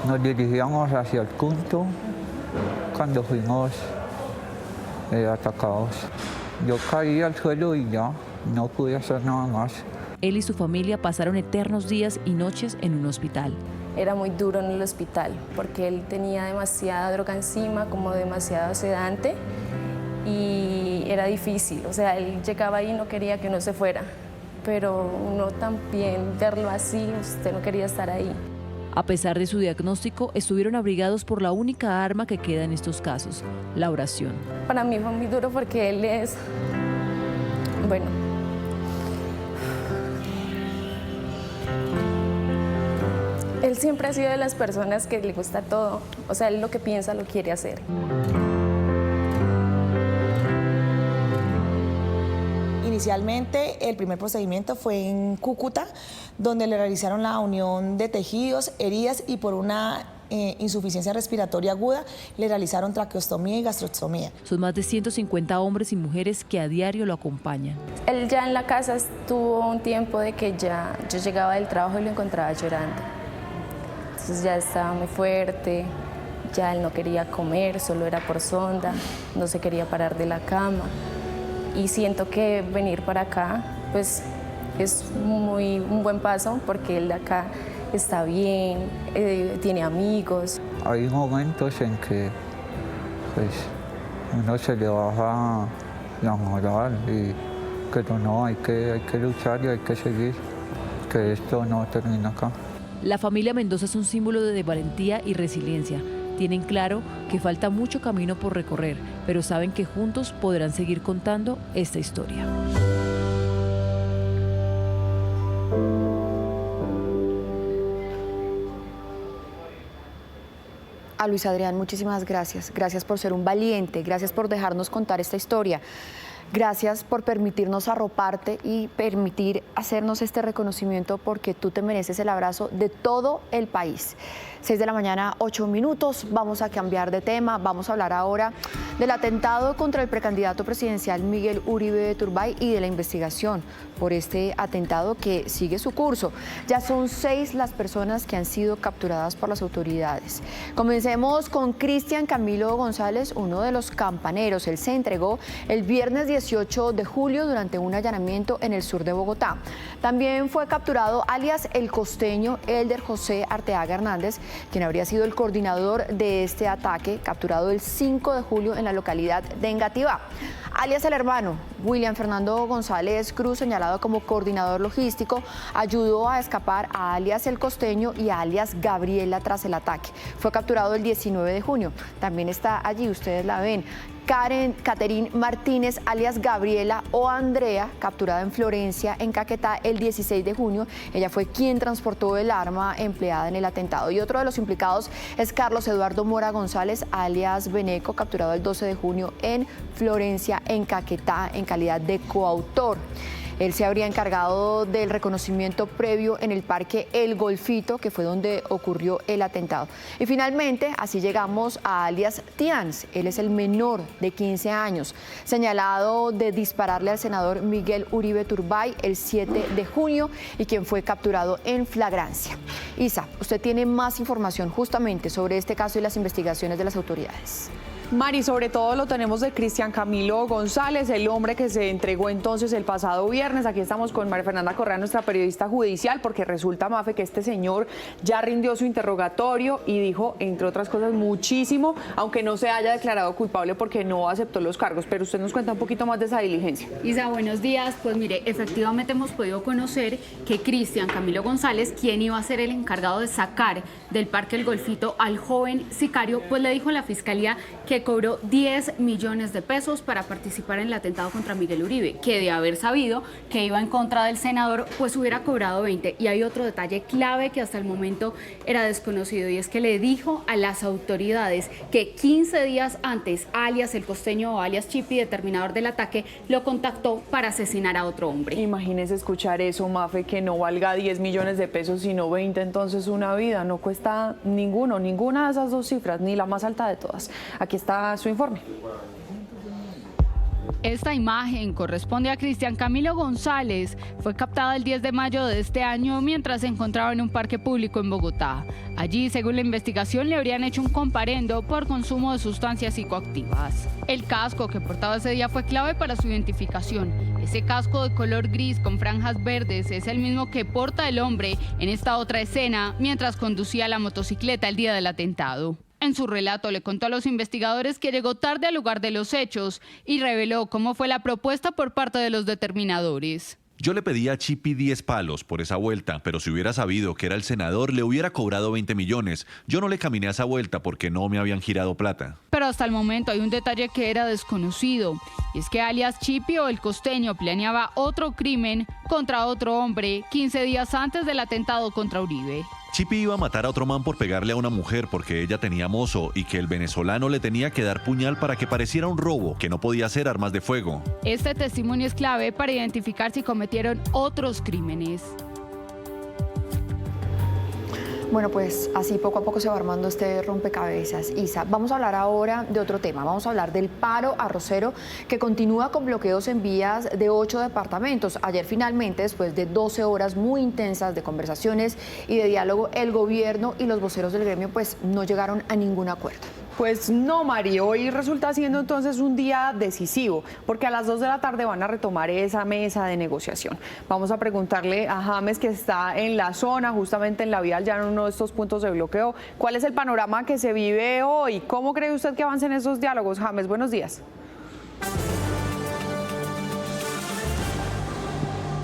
nos dirigíamos hacia el punto cuando fuimos atacados. Yo caí al suelo y ya no pude hacer nada más. Él y su familia pasaron eternos días y noches en un hospital. Era muy duro en el hospital porque él tenía demasiada droga encima, como demasiado sedante, y era difícil. O sea, él llegaba ahí y no quería que uno se fuera, pero uno también verlo así, usted no quería estar ahí. A pesar de su diagnóstico, estuvieron abrigados por la única arma que queda en estos casos, la oración. Para mí fue muy duro porque él es, bueno, él siempre ha sido de las personas que le gusta todo, o sea, él lo que piensa lo quiere hacer. Inicialmente el primer procedimiento fue en Cúcuta, donde le realizaron la unión de tejidos, heridas y por una insuficiencia respiratoria aguda le realizaron traqueostomía y gastrostomía. Son más de 150 hombres y mujeres que a diario lo acompañan. Él ya en la casa estuvo un tiempo de que ya yo llegaba del trabajo y lo encontraba llorando. Entonces ya estaba muy fuerte, ya él no quería comer, solo era por sonda, no se quería parar de la cama. Y siento que venir para acá pues es un buen paso porque él de acá está bien, tiene amigos. Hay momentos en que pues, uno se le baja la moral, pero no, hay que luchar y hay que seguir, que esto no termina acá. La familia Mendoza es un símbolo de valentía y resiliencia. Tienen claro que falta mucho camino por recorrer, pero saben que juntos podrán seguir contando esta historia. A Luis Adrián, muchísimas gracias. Gracias por ser un valiente, gracias por dejarnos contar esta historia. Gracias por permitirnos arroparte y permitir hacernos este reconocimiento, porque tú te mereces el abrazo de todo el país. 6 de la mañana, 8 minutos. Vamos a cambiar de tema. Vamos a hablar ahora del atentado contra el precandidato presidencial Miguel Uribe Turbay y de la investigación por este atentado que sigue su curso. Ya son 6 las personas que han sido capturadas por las autoridades. Comencemos con Cristian Camilo González, uno de los campaneros. Él se entregó el viernes 18 de julio durante un allanamiento en el sur de Bogotá. También fue capturado alias El Costeño, Elder José Arteaga Hernández, quien habría sido el coordinador de este ataque, capturado el 5 de julio en la localidad de Engativá. Alias el hermano, William Fernando González Cruz, señalado como coordinador logístico, ayudó a escapar a alias El Costeño y a alias Gabriela tras el ataque. Fue capturado el 19 de junio. También está allí, ustedes la ven, Caterín Martínez, alias Gabriela o Andrea, capturada en Florencia, en Caquetá, el 16 de junio. Ella fue quien transportó el arma empleada en el atentado. Y otro de los implicados es Carlos Eduardo Mora González, alias Beneco, capturado el 12 de junio en Florencia, en Caquetá, en calidad de coautor. Él se habría encargado del reconocimiento previo en el Parque El Golfito, que fue donde ocurrió el atentado. Y finalmente, así llegamos a alias Tians. Él es el menor de 15 años, señalado de dispararle al senador Miguel Uribe Turbay el 7 de junio y quien fue capturado en flagrancia. Isa, usted tiene más información justamente sobre este caso y las investigaciones de las autoridades. Mari, sobre todo lo tenemos de Cristian Camilo González, el hombre que se entregó entonces el pasado viernes. Aquí estamos con María Fernanda Correa, nuestra periodista judicial, porque resulta, Mafe, que este señor ya rindió su interrogatorio y dijo, entre otras cosas, muchísimo, aunque no se haya declarado culpable porque no aceptó los cargos. Pero usted nos cuenta un poquito más de esa diligencia. Isa, buenos días. Pues mire, efectivamente hemos podido conocer que Cristian Camilo González, quien iba a ser el encargado de sacar del Parque El Golfito al joven sicario, pues le dijo a la fiscalía que cobró 10 millones de pesos para participar en el atentado contra Miguel Uribe, que de haber sabido que iba en contra del senador, pues hubiera cobrado 20. Y hay otro detalle clave que hasta el momento era desconocido, y es que le dijo a las autoridades que 15 días antes, alias El Costeño o alias Chipi, determinador del ataque, lo contactó para asesinar a otro hombre. Imagínese escuchar eso, Mafe, que no valga 10 millones de pesos, sino 20, entonces una vida no cuesta ninguna de esas dos cifras, ni la más alta de todas. Aquí está su informe. Esta imagen corresponde a Cristian Camilo González. Fue captada el 10 de mayo de este año mientras se encontraba en un parque público en Bogotá. Allí, según la investigación, le habrían hecho un comparendo por consumo de sustancias psicoactivas. El casco que portaba ese día fue clave para su identificación. Ese casco de color gris con franjas verdes es el mismo que porta el hombre en esta otra escena mientras conducía la motocicleta el día del atentado. En su relato le contó a los investigadores que llegó tarde al lugar de los hechos y reveló cómo fue la propuesta por parte de los determinadores. Yo le pedí a Chipi 10 palos por esa vuelta, pero si hubiera sabido que era el senador, le hubiera cobrado 20 millones. Yo no le caminé a esa vuelta porque no me habían girado plata. Pero hasta el momento hay un detalle que era desconocido, y es que alias Chipi o El Costeño planeaba otro crimen contra otro hombre 15 días antes del atentado contra Uribe. Chipi iba a matar a otro man por pegarle a una mujer porque ella tenía mozo y que el venezolano le tenía que dar puñal para que pareciera un robo, que no podía ser armas de fuego. Este testimonio es clave para identificar si cometieron otros crímenes. Bueno, pues así poco a poco se va armando este rompecabezas. Isa, vamos a hablar ahora de otro tema. Vamos a hablar del paro arrocero que continúa con bloqueos en vías de 8 departamentos. Ayer finalmente, después de 12 horas muy intensas de conversaciones y de diálogo, el gobierno y los voceros del gremio pues no llegaron a ningún acuerdo. Pues no, Mari, hoy resulta siendo entonces un día decisivo, porque a las 2 de la tarde van a retomar esa mesa de negociación. Vamos a preguntarle a James, que está en la zona, justamente en la vía al llano, en uno de estos puntos de bloqueo, ¿cuál es el panorama que se vive hoy? ¿Cómo cree usted que avancen esos diálogos? James, buenos días.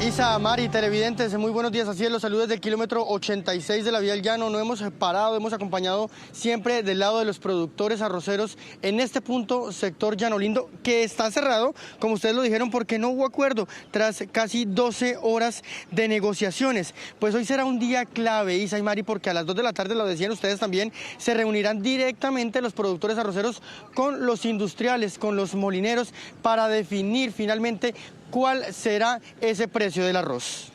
Isa, Mari, televidentes, muy buenos días. Así es, los saludos del kilómetro 86 de la Vía del Llano. No hemos parado, hemos acompañado siempre del lado de los productores arroceros en este punto, sector Llano Lindo, que está cerrado, como ustedes lo dijeron, porque no hubo acuerdo tras casi 12 horas de negociaciones. Pues hoy será un día clave, Isa y Mari, porque a las 2 de la tarde, lo decían ustedes también, se reunirán directamente los productores arroceros con los industriales, con los molineros, para definir finalmente ¿cuál será ese precio del arroz?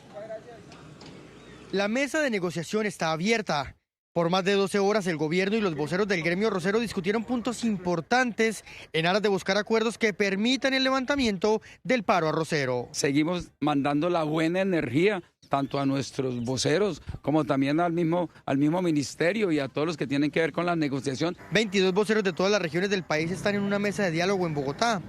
La mesa de negociación está abierta. Por más de 12 horas el gobierno y los voceros del gremio arrocero discutieron puntos importantes en aras de buscar acuerdos que permitan el levantamiento del paro arrocero. Seguimos mandando la buena energía tanto a nuestros voceros como también al mismo ministerio y a todos los que tienen que ver con la negociación. 22 voceros de todas las regiones del país están en una mesa de diálogo en Bogotá.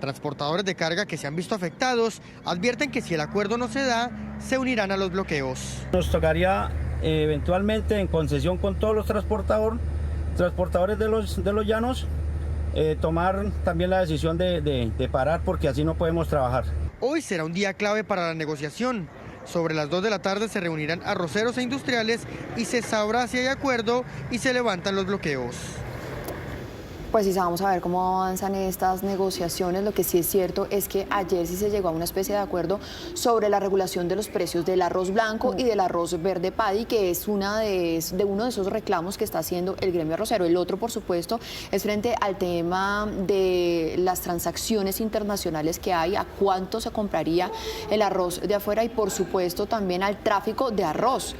Transportadores de carga que se han visto afectados advierten que si el acuerdo no se da, se unirán a los bloqueos. Nos tocaría eventualmente en concesión con todos los transportadores de los llanos, tomar también la decisión de parar, porque así no podemos trabajar. Hoy será un día clave para la negociación. Sobre las 2 de la tarde se reunirán arroceros e industriales y se sabrá si hay acuerdo y se levantan los bloqueos. Pues sí, vamos a ver cómo avanzan estas negociaciones. Lo que sí es cierto es que ayer sí se llegó a una especie de acuerdo sobre la regulación de los precios del arroz blanco y del arroz verde paddy, que es uno de esos reclamos que está haciendo el gremio arrocero. El otro, por supuesto, es frente al tema de las transacciones internacionales que hay, a cuánto se compraría el arroz de afuera y, por supuesto, también al tráfico de arroz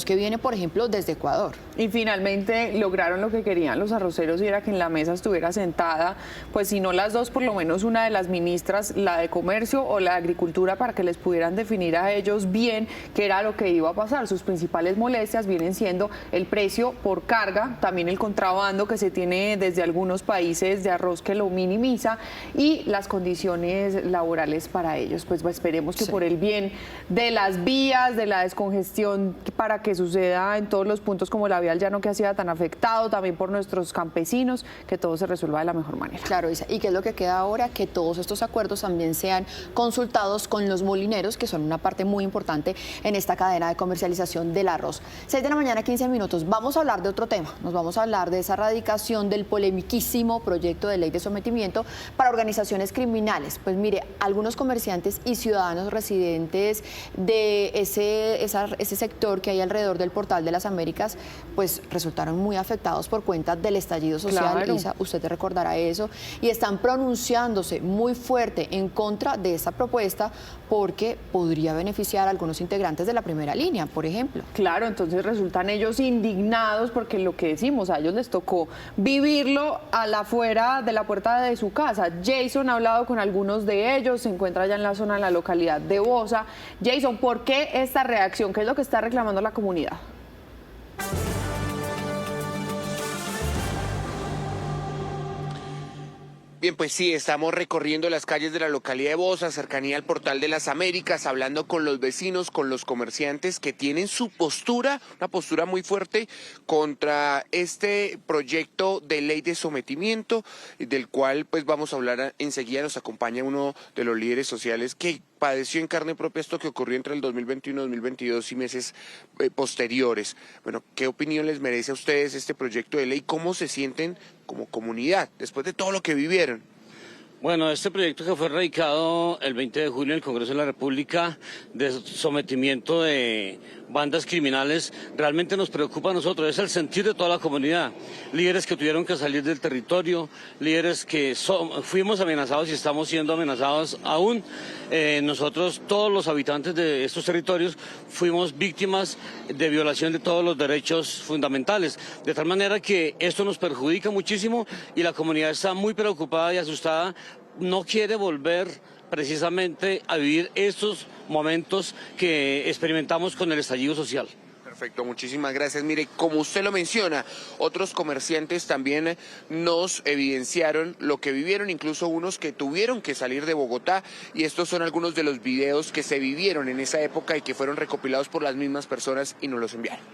que viene, por ejemplo, desde Ecuador. Y finalmente lograron lo que querían los arroceros, y era que en la mesa estuviera sentada, pues si no las dos, por lo menos una de las ministras, la de Comercio o la de Agricultura, para que les pudieran definir a ellos bien qué era lo que iba a pasar. Sus principales molestias vienen siendo el precio por carga, también el contrabando que se tiene desde algunos países de arroz que lo minimiza, y las condiciones laborales para ellos. Pues esperemos que por el bien de las vías, de la descongestión, para que suceda en todos los puntos como la vía al llano que ha sido tan afectado, también por nuestros campesinos, que todo se resuelva de la mejor manera. Claro, Isa. ¿Y qué es lo que queda ahora? Que todos estos acuerdos también sean consultados con los molineros, que son una parte muy importante en esta cadena de comercialización del arroz. 6 de la mañana, 15 minutos. Vamos a hablar de otro tema. Nos vamos a hablar de esa radicación del polemiquísimo proyecto de ley de sometimiento para organizaciones criminales. Pues mire, algunos comerciantes y ciudadanos residentes de ese sector que hay alrededor del Portal de las Américas, pues resultaron muy afectados por cuenta del estallido social. Claro. Isa, usted recordará eso, y están pronunciándose muy fuerte en contra de esta propuesta porque podría beneficiar a algunos integrantes de la primera línea, por ejemplo. Claro, entonces resultan ellos indignados porque lo que decimos, a ellos les tocó vivirlo a la afuera de la puerta de su casa. Jason ha hablado con algunos de ellos, se encuentra allá en la zona de la localidad de Bosa. Jason, ¿por qué esta reacción? ¿Qué es lo que está reclamando la comunidad? Bien, pues sí, estamos recorriendo las calles de la localidad de Bosa, cercanía al Portal de las Américas, hablando con los vecinos, con los comerciantes que tienen su postura, una postura muy fuerte contra este proyecto de ley de sometimiento, del cual pues vamos a hablar enseguida. Nos acompaña uno de los líderes sociales que padeció en carne propia esto que ocurrió entre el 2021 y 2022 y meses posteriores. Bueno, ¿qué opinión les merece a ustedes este proyecto de ley? ¿Cómo se sienten como comunidad después de todo lo que vivieron? Bueno, este proyecto que fue radicado el 20 de julio en el Congreso de la República de sometimiento de bandas criminales realmente nos preocupa a nosotros, es el sentir de toda la comunidad. Líderes que tuvieron que salir del territorio, líderes que fuimos amenazados y estamos siendo amenazados aún. Nosotros, todos los habitantes de estos territorios, fuimos víctimas de violación de todos los derechos fundamentales. De tal manera que esto nos perjudica muchísimo y la comunidad está muy preocupada y asustada. No quiere volver precisamente a vivir estos momentos que experimentamos con el estallido social. Perfecto, muchísimas gracias. Mire, como usted lo menciona, otros comerciantes también nos evidenciaron lo que vivieron, incluso unos que tuvieron que salir de Bogotá, y estos son algunos de los videos que se vivieron en esa época y que fueron recopilados por las mismas personas y nos los enviaron.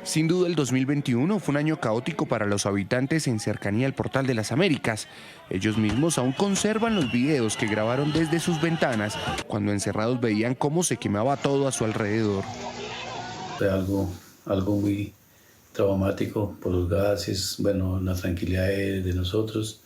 Sin duda el 2021 fue un año caótico para los habitantes en cercanía al Portal de las Américas. Ellos mismos aún conservan los videos que grabaron desde sus ventanas cuando encerrados veían cómo se quemaba todo a su alrededor. Fue algo muy traumático por los gases, bueno, la tranquilidad de nosotros.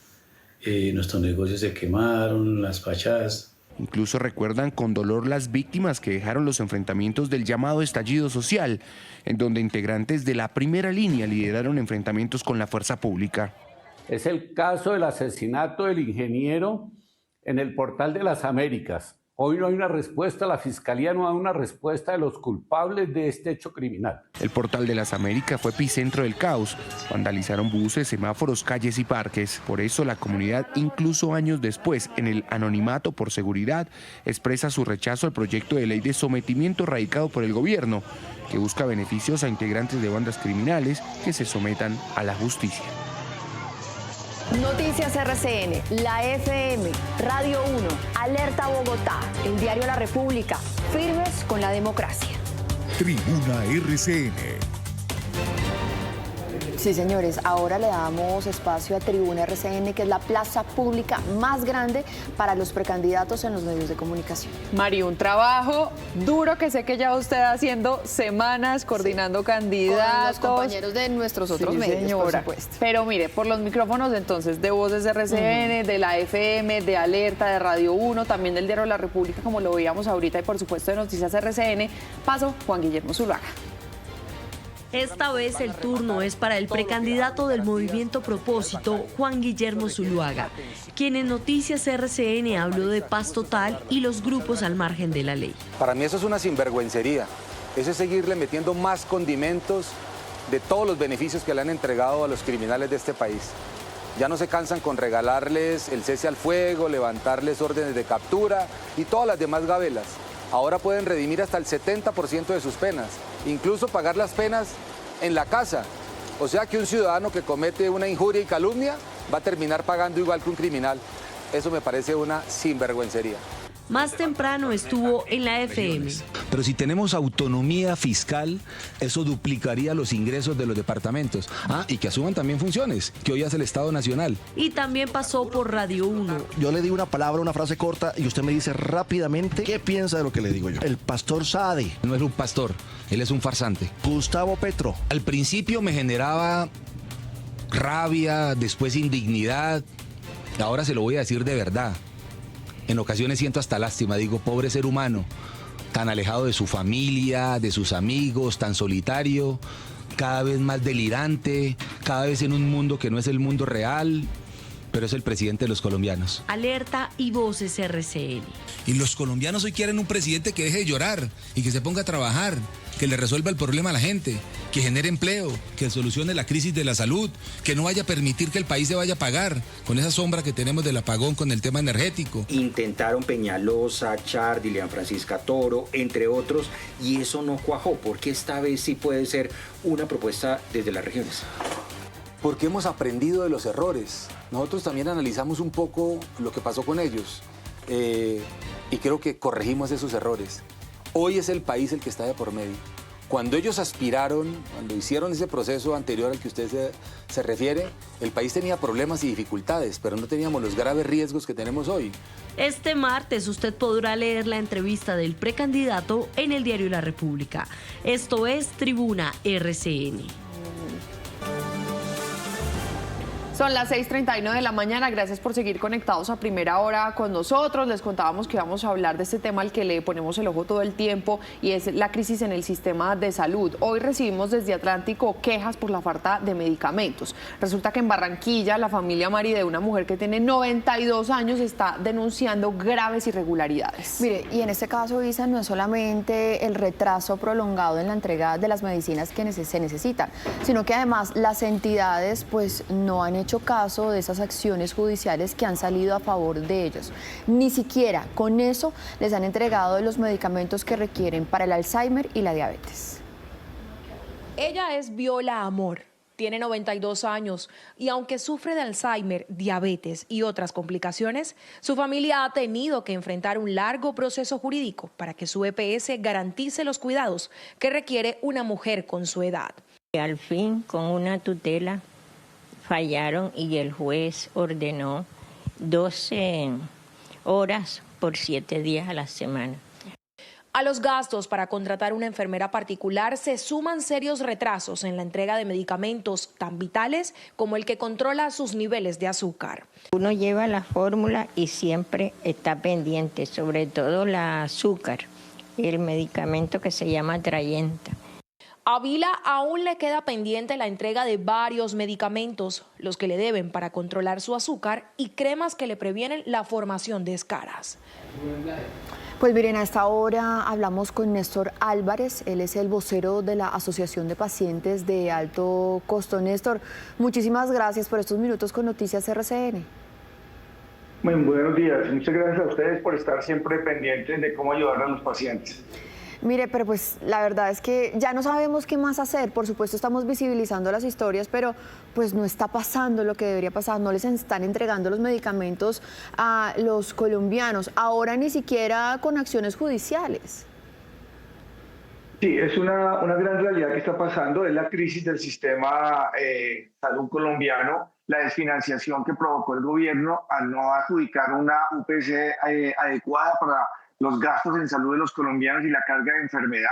Nuestros negocios se quemaron, las fachadas. Incluso recuerdan con dolor las víctimas que dejaron los enfrentamientos del llamado estallido social, en donde integrantes de la primera línea lideraron enfrentamientos con la fuerza pública. Es el caso del asesinato del ingeniero en el Portal de las Américas. Hoy no hay una respuesta, la Fiscalía no da una respuesta de los culpables de este hecho criminal. El Portal de las Américas fue epicentro del caos. Vandalizaron buses, semáforos, calles y parques. Por eso la comunidad, incluso años después, en el anonimato por seguridad, expresa su rechazo al proyecto de ley de sometimiento radicado por el gobierno, que busca beneficios a integrantes de bandas criminales que se sometan a la justicia. Noticias RCN, la FM, Radio 1, Alerta Bogotá, el diario La República, firmes con la democracia. Tribuna RCN. Sí, señores, ahora le damos espacio a Tribuna RCN, que es la plaza pública más grande para los precandidatos en los medios de comunicación. Mari, un trabajo duro que sé que ya usted haciendo semanas coordinando candidatos. Con los compañeros de nuestros otros medios, señora. por supuesto. Pero mire, por los micrófonos entonces de Voces RCN, de la FM, de Alerta, de Radio 1, también del diario La República, como lo veíamos ahorita, y por supuesto de Noticias RCN, paso Juan Guillermo Zuluaga. Esta vez el turno es para el precandidato del Movimiento Propósito, Juan Guillermo Zuluaga, quien en Noticias RCN habló de paz total y los grupos al margen de la ley. Para mí eso es una sinvergüencería, eso es seguirle metiendo más condimentos de todos los beneficios que le han entregado a los criminales de este país. Ya no se cansan con regalarles el cese al fuego, levantarles órdenes de captura y todas las demás gabelas. Ahora pueden redimir hasta el 70% de sus penas, incluso pagar las penas en la casa. O sea que un ciudadano que comete una injuria y calumnia va a terminar pagando igual que un criminal. Eso me parece una sinvergüencería. Más temprano estuvo en la FM. Pero si tenemos autonomía fiscal, eso duplicaría los ingresos de los departamentos. Y que asuman también funciones, que hoy hace el Estado Nacional. Y también pasó por Radio 1. Yo le digo una palabra, una frase corta, y usted me dice rápidamente qué piensa de lo que le digo yo. El pastor Saadi. No es un pastor, él es un farsante. Gustavo Petro. Al principio me generaba rabia, después indignidad. Ahora se lo voy a decir de verdad. En ocasiones siento hasta lástima, digo, pobre ser humano, tan alejado de su familia, de sus amigos, tan solitario, cada vez más delirante, cada vez en un mundo que no es el mundo real, pero es el presidente de los colombianos. Alerta y Voces RCN. Y los colombianos hoy quieren un presidente que deje de llorar y que se ponga a trabajar, que le resuelva el problema a la gente, que genere empleo, que solucione la crisis de la salud, que no vaya a permitir que el país se vaya a apagar con esa sombra que tenemos del apagón con el tema energético. Intentaron Peñalosa, Char, Dilian Francisca Toro, entre otros, y eso no cuajó, porque esta vez sí puede ser una propuesta desde las regiones. Porque hemos aprendido de los errores. Nosotros también analizamos un poco lo que pasó con ellos y creo que corregimos esos errores. Hoy es el país el que está de por medio. Cuando ellos aspiraron, cuando hicieron ese proceso anterior al que usted se refiere, el país tenía problemas y dificultades, pero no teníamos los graves riesgos que tenemos hoy. Este martes usted podrá leer la entrevista del precandidato en el diario La República. Esto es Tribuna RCN. Son las 6:31 de la mañana, gracias por seguir conectados a Primera Hora con nosotros. Les contábamos que íbamos a hablar de este tema al que le ponemos el ojo todo el tiempo y es la crisis en el sistema de salud. Hoy recibimos desde Atlántico quejas por la falta de medicamentos. Resulta que en Barranquilla la familia Mari de una mujer que tiene 92 años está denunciando graves irregularidades. Mire, y en este caso, Isa, no es solamente el retraso prolongado en la entrega de las medicinas que se necesitan, sino que además las entidades pues no han hecho caso de esas acciones judiciales que han salido a favor de ellos. Ni siquiera con eso les han entregado los medicamentos que requieren para el Alzheimer y la diabetes. Ella es Viola Amor, tiene 92 años y aunque sufre de Alzheimer, diabetes y otras complicaciones, su familia ha tenido que enfrentar un largo proceso jurídico para que su EPS garantice los cuidados que requiere una mujer con su edad. Al fin, con una tutela, fallaron y el juez ordenó 12 horas por 7 días a la semana. A los gastos para contratar una enfermera particular se suman serios retrasos en la entrega de medicamentos tan vitales como el que controla sus niveles de azúcar. Uno lleva la fórmula y siempre está pendiente, sobre todo la azúcar, el medicamento que se llama Trayenta. A Vila aún le queda pendiente la entrega de varios medicamentos, los que le deben para controlar su azúcar y cremas que le previenen la formación de escaras. Pues miren, a esta hora hablamos con Néstor Álvarez, él es el vocero de la Asociación de Pacientes de Alto Costo. Néstor, muchísimas gracias por estos minutos con Noticias RCN. Muy buenos días, muchas gracias a ustedes por estar siempre pendientes de cómo ayudar a los pacientes. Mire, pero pues la verdad es que ya no sabemos qué más hacer. Por supuesto estamos visibilizando las historias, pero pues no está pasando lo que debería pasar. No les están entregando los medicamentos a los colombianos, ahora ni siquiera con acciones judiciales. Sí, es una gran realidad que está pasando, es la crisis del sistema salud colombiano, la desfinanciación que provocó el gobierno al no adjudicar una UPC adecuada para los gastos en salud de los colombianos y la carga de enfermedad.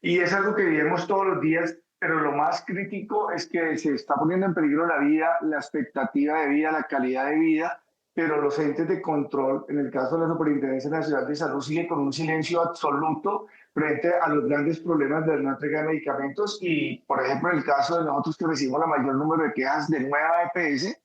Y es algo que vivimos todos los días, pero lo más crítico es que se está poniendo en peligro la vida, la expectativa de vida, la calidad de vida, pero los entes de control, en el caso de la Superintendencia Nacional de Salud, siguen con un silencio absoluto frente a los grandes problemas de la no entrega de medicamentos. Y, por ejemplo, en el caso de nosotros que recibimos la mayor número de quejas de nueva EPS,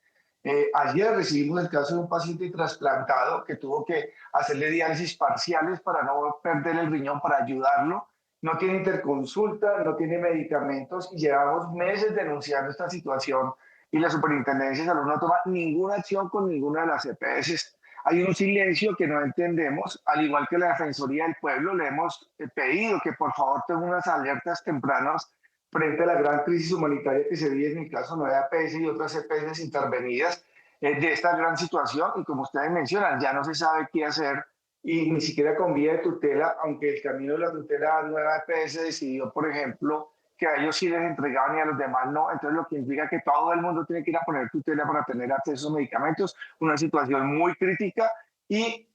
ayer recibimos el caso de un paciente trasplantado que tuvo que hacerle diálisis parciales para no perder el riñón, para ayudarlo. No tiene interconsulta, no tiene medicamentos y llevamos meses denunciando esta situación y la Superintendencia de Salud no toma ninguna acción con ninguna de las EPS. Hay un silencio que no entendemos, al igual que la Defensoría del Pueblo le hemos pedido que por favor tenga unas alertas tempranas frente a la gran crisis humanitaria que se vive en el caso de Nueva EPS y otras EPS intervenidas de esta gran situación. Y como ustedes mencionan, ya no se sabe qué hacer y ni siquiera con vía de tutela, aunque el camino de la tutela Nueva EPS decidió, por ejemplo, que a ellos sí les entregaban y a los demás no. Entonces lo que implica que todo el mundo tiene que ir a poner tutela para tener acceso a medicamentos, una situación muy crítica y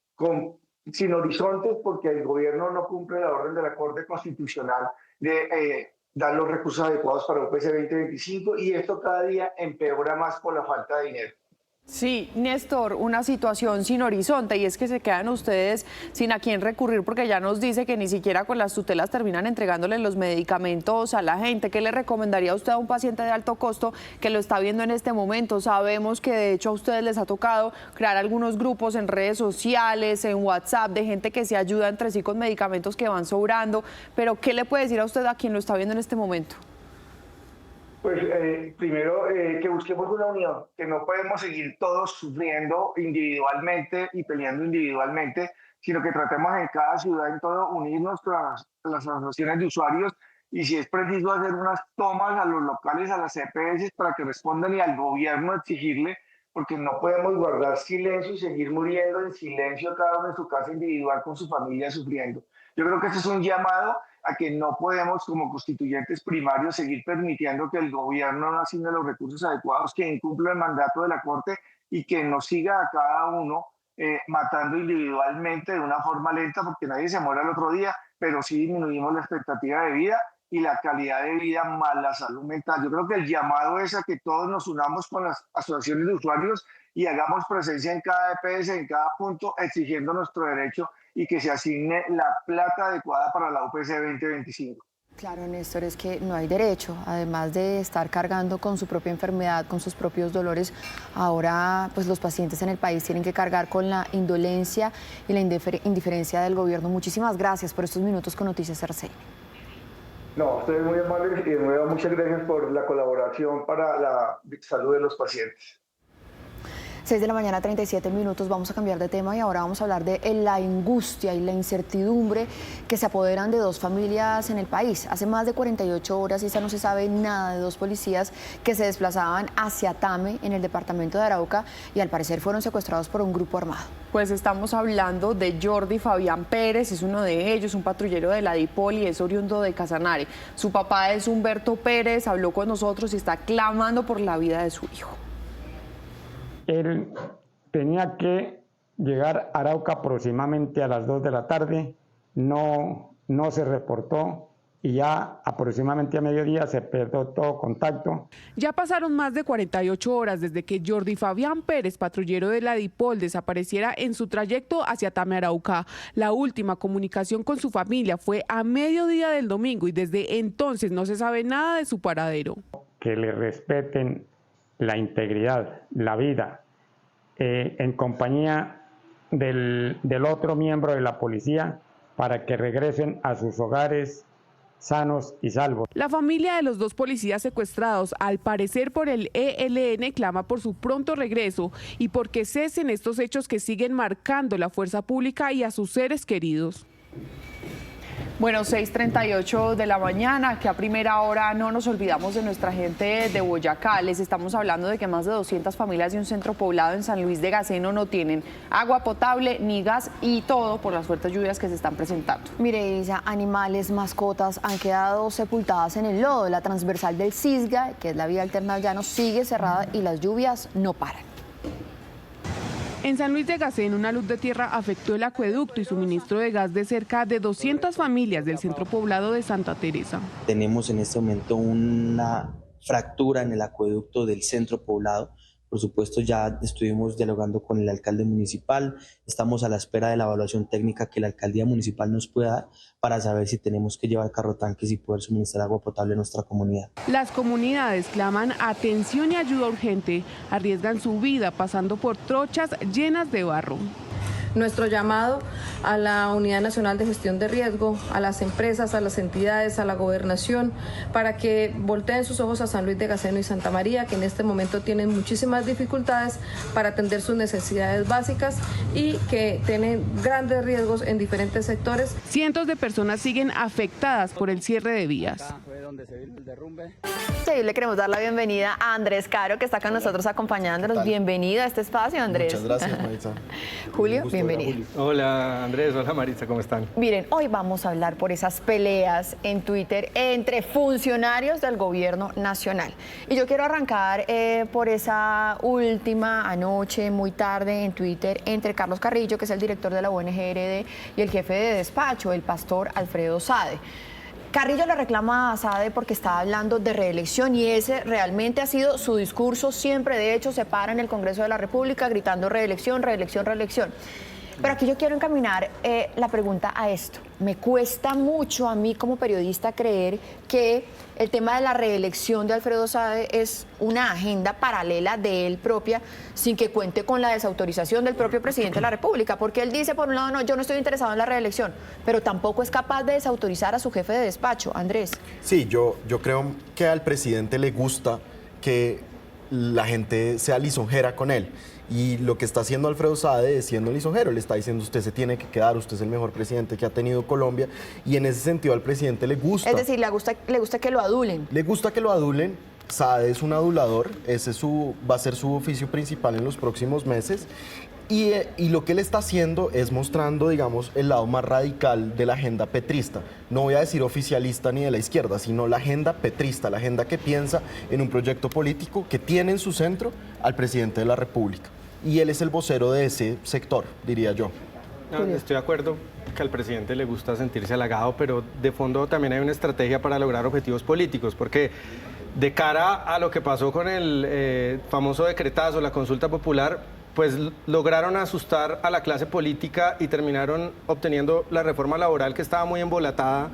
sin horizontes porque el gobierno no cumple la orden de la Corte Constitucional de dar los recursos adecuados para UPC 2025 y esto cada día empeora más por la falta de dinero. Sí, Néstor, una situación sin horizonte y es que se quedan ustedes sin a quién recurrir porque ya nos dice que ni siquiera con las tutelas terminan entregándole los medicamentos a la gente. ¿Qué le recomendaría usted a un paciente de alto costo que lo está viendo en este momento? Sabemos que de hecho a ustedes les ha tocado crear algunos grupos en redes sociales, en WhatsApp, de gente que se ayuda entre sí con medicamentos que van sobrando, pero ¿qué le puede decir a usted a quien lo está viendo en este momento? Pues primero que busquemos una unión, que no podemos seguir todos sufriendo individualmente y peleando individualmente, sino que tratemos en cada ciudad, en todo, unirnos a las asociaciones de usuarios y si es preciso hacer unas tomas a los locales, a las EPS para que respondan y al gobierno exigirle, porque no podemos guardar silencio y seguir muriendo en silencio cada uno en su casa individual con su familia sufriendo. Yo creo que este es un llamado a que no podemos como constituyentes primarios seguir permitiendo que el gobierno no asigne los recursos adecuados, que incumpla el mandato de la Corte y que nos siga a cada uno matando individualmente de una forma lenta, porque nadie se muere al otro día, pero sí disminuimos la expectativa de vida y la calidad de vida más la salud mental. Yo creo que el llamado es a que todos nos unamos con las asociaciones de usuarios y hagamos presencia en cada EPS, en cada punto, exigiendo nuestro derecho y que se asigne la plata adecuada para la UPC 2025. Claro, Néstor, es que no hay derecho, además de estar cargando con su propia enfermedad, con sus propios dolores, ahora pues los pacientes en el país tienen que cargar con la indolencia y la indiferencia del gobierno. Muchísimas gracias por estos minutos con Noticias RCN. No, ustedes muy amables y de nuevo muchas gracias por la colaboración para la salud de los pacientes. 6 de la mañana, 37 minutos. Vamos a cambiar de tema y ahora vamos a hablar de la angustia y la incertidumbre que se apoderan de dos familias en el país. Hace más de 48 horas, Isa, no se sabe nada de dos policías que se desplazaban hacia Tame, en el departamento de Arauca, y al parecer fueron secuestrados por un grupo armado. Pues estamos hablando de Jordi Fabián Pérez, es uno de ellos, un patrullero de la DIPOL y es oriundo de Casanare. Su papá es Humberto Pérez, habló con nosotros y está clamando por la vida de su hijo. Él tenía que llegar a Arauca aproximadamente a las 2 de la tarde, no se reportó y ya aproximadamente a mediodía se perdió todo contacto. Ya pasaron más de 48 horas desde que Jordi Fabián Pérez, patrullero de la DIPOL, desapareciera en su trayecto hacia Tame, Arauca. La última comunicación con su familia fue a mediodía del domingo y desde entonces no se sabe nada de su paradero. Que le respeten la integridad, la vida, en compañía del otro miembro de la policía para que regresen a sus hogares sanos y salvos. La familia de los dos policías secuestrados, al parecer por el ELN, clama por su pronto regreso y porque cesen estos hechos que siguen marcando la fuerza pública y a sus seres queridos. Bueno, 6:38 de la mañana, que a primera hora no nos olvidamos de nuestra gente de Boyacá. Les estamos hablando de que más de 200 familias de un centro poblado en San Luis de Gaceno no tienen agua potable ni gas y todo por las fuertes lluvias que se están presentando. Mire, Isa, animales, mascotas han quedado sepultadas en el lodo. La transversal del Cisga, que es la vía alterna al llano, sigue cerrada y las lluvias no paran. En San Luis de Gaceno, una luz de tierra afectó el acueducto y suministro de gas de cerca de 200 familias del centro poblado de Santa Teresa. Tenemos en este momento una fractura en el acueducto del centro poblado. Por supuesto, ya estuvimos dialogando con el alcalde municipal, estamos a la espera de la evaluación técnica que la alcaldía municipal nos pueda dar para saber si tenemos que llevar carrotanques y poder suministrar agua potable a nuestra comunidad. Las comunidades claman atención y ayuda urgente, arriesgan su vida pasando por trochas llenas de barro. Nuestro llamado a la Unidad Nacional de Gestión de Riesgo, a las empresas, a las entidades, a la gobernación, para que volteen sus ojos a San Luis de Gaceno y Santa María, que en este momento tienen muchísimas dificultades para atender sus necesidades básicas y que tienen grandes riesgos en diferentes sectores. Cientos de personas siguen afectadas por el cierre de vías. Sí, le queremos dar la bienvenida a Andrés Caro, que está con nosotros acompañándonos. Bienvenido a este espacio, Andrés. Muchas gracias, Maritza. Julio, bienvenido. Hola, Andrés. Hola, Maritza. ¿Cómo están? Miren, hoy vamos a hablar por esas peleas en Twitter entre funcionarios del gobierno nacional. Y yo quiero arrancar por esa última anoche, muy tarde, en Twitter, entre Carlos Carrillo, que es el director de la ONG RD, y el jefe de despacho, el pastor Alfredo Sade. Carrillo le reclama a Sade porque estaba hablando de reelección y ese realmente ha sido su discurso siempre. De hecho, se para en el Congreso de la República gritando reelección, reelección, reelección. Pero aquí yo quiero encaminar la pregunta a esto. Me cuesta mucho a mí como periodista creer que el tema de la reelección de Alfredo Sade es una agenda paralela de él propia, sin que cuente con la desautorización del propio presidente de la República, porque él dice, por un lado, no, yo no estoy interesado en la reelección, pero tampoco es capaz de desautorizar a su jefe de despacho. Andrés. Sí, yo creo que al presidente le gusta que la gente sea lisonjera con él. Y lo que está haciendo Alfredo Sade es siendo lisonjero, le está diciendo usted se tiene que quedar, usted es el mejor presidente que ha tenido Colombia, y en ese sentido al presidente le gusta. Es decir, le gusta que lo adulen. Le gusta que lo adulen. Sade es un adulador, ese va a ser su oficio principal en los próximos meses. Y lo que él está haciendo es mostrando, digamos, el lado más radical de la agenda petrista. No voy a decir oficialista ni de la izquierda, sino la agenda petrista, la agenda que piensa en un proyecto político que tiene en su centro al presidente de la República. Y él es el vocero de ese sector, diría yo. No, estoy de acuerdo que al presidente le gusta sentirse halagado, pero de fondo también hay una estrategia para lograr objetivos políticos, porque de cara a lo que pasó con el famoso decretazo, la consulta popular, pues lograron asustar a la clase política y terminaron obteniendo la reforma laboral que estaba muy embolatada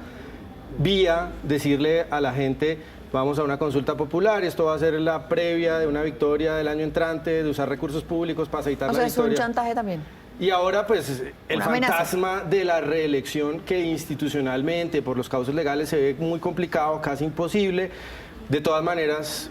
vía decirle a la gente vamos a una consulta popular y esto va a ser la previa de una victoria del año entrante, de usar recursos públicos para aceitar la victoria. O sea, es un chantaje también. Y ahora pues el fantasma amenaza de la reelección que institucionalmente por los cauces legales se ve muy complicado, casi imposible. De todas maneras,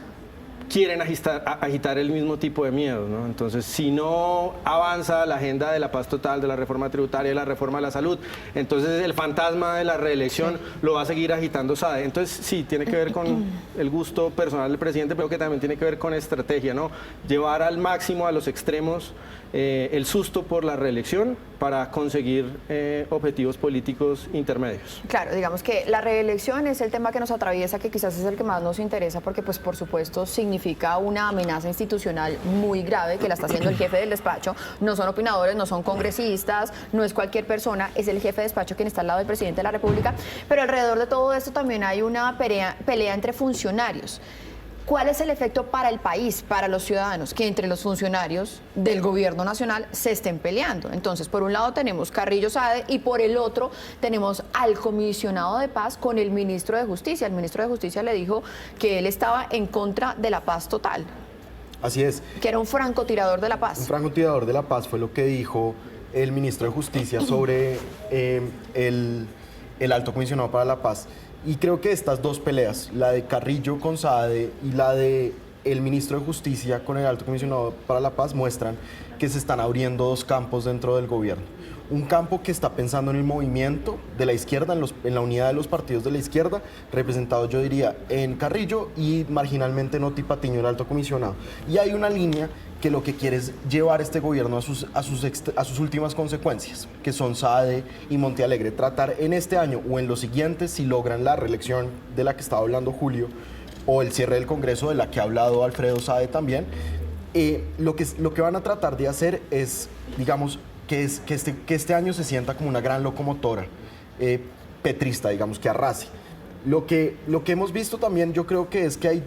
quieren agitar el mismo tipo de miedo, ¿no? Entonces, si no avanza la agenda de la paz total, de la reforma tributaria, de la reforma de la salud, entonces el fantasma de la reelección lo va a seguir agitando SADE. Entonces, sí, tiene que ver con el gusto personal del presidente, pero que también tiene que ver con estrategia, ¿no? Llevar al máximo, a los extremos, el susto por la reelección para conseguir objetivos políticos intermedios. Claro, digamos que la reelección es el tema que nos atraviesa, que quizás es el que más nos interesa, porque pues por supuesto significa una amenaza institucional muy grave que la está haciendo el jefe del despacho. No son opinadores, no son congresistas, no es cualquier persona, es el jefe de despacho quien está al lado del presidente de la República. Pero alrededor de todo esto también hay una pelea entre funcionarios. ¿Cuál es el efecto para el país, para los ciudadanos, que entre los funcionarios del gobierno nacional se estén peleando? Entonces, por un lado tenemos Carrillo Sade y por el otro tenemos al comisionado de paz con el ministro de Justicia. El ministro de Justicia le dijo que él estaba en contra de la paz total. Así es. Que era un francotirador de la paz. Un francotirador de la paz fue lo que dijo el ministro de Justicia sobre el alto comisionado para la paz. Y creo que estas dos peleas, la de Carrillo con Sade y la de el ministro de Justicia con el alto comisionado para la paz, muestran que se están abriendo dos campos dentro del gobierno. Un campo que está pensando en el movimiento de la izquierda, en la unidad de los partidos de la izquierda, representado yo diría en Carrillo y marginalmente en Oti Patiño, el alto comisionado. Y hay una línea que lo que quiere es llevar este gobierno a sus últimas consecuencias, que son Sade y Montealegre. Tratar en este año o en los siguientes, si logran la reelección de la que estaba hablando Julio, o el cierre del Congreso de la que ha hablado Alfredo Sade también, lo que van a tratar de hacer es, digamos, que este año se sienta como una gran locomotora petrista, digamos, que arrase. Lo que hemos visto también, yo creo que es que hay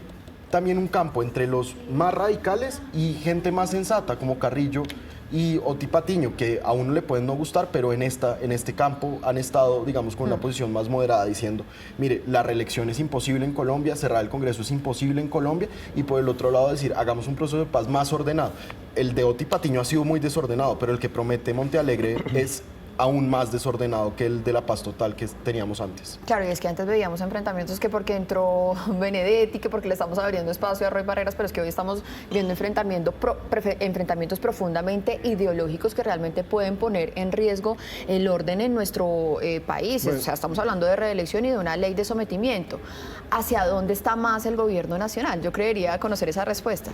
también un campo entre los más radicales y gente más sensata, como Carrillo y Oti Patiño, que a uno le pueden no gustar, pero en este campo han estado, digamos, con una posición más moderada, diciendo, mire, la reelección es imposible en Colombia, cerrar el Congreso es imposible en Colombia, y por el otro lado decir, hagamos un proceso de paz más ordenado. El de Oti Patiño ha sido muy desordenado, pero el que promete Montealegre es aún más desordenado que el de la paz total que teníamos antes. Claro, y es que antes veíamos enfrentamientos que porque entró Benedetti, que porque le estamos abriendo espacio a Roy Barreras, pero es que hoy estamos viendo enfrentamientos profundamente ideológicos que realmente pueden poner en riesgo el orden en nuestro país. Bueno, o sea, estamos hablando de reelección y de una ley de sometimiento. ¿Hacia dónde está más el gobierno nacional? Yo creería conocer esa respuesta.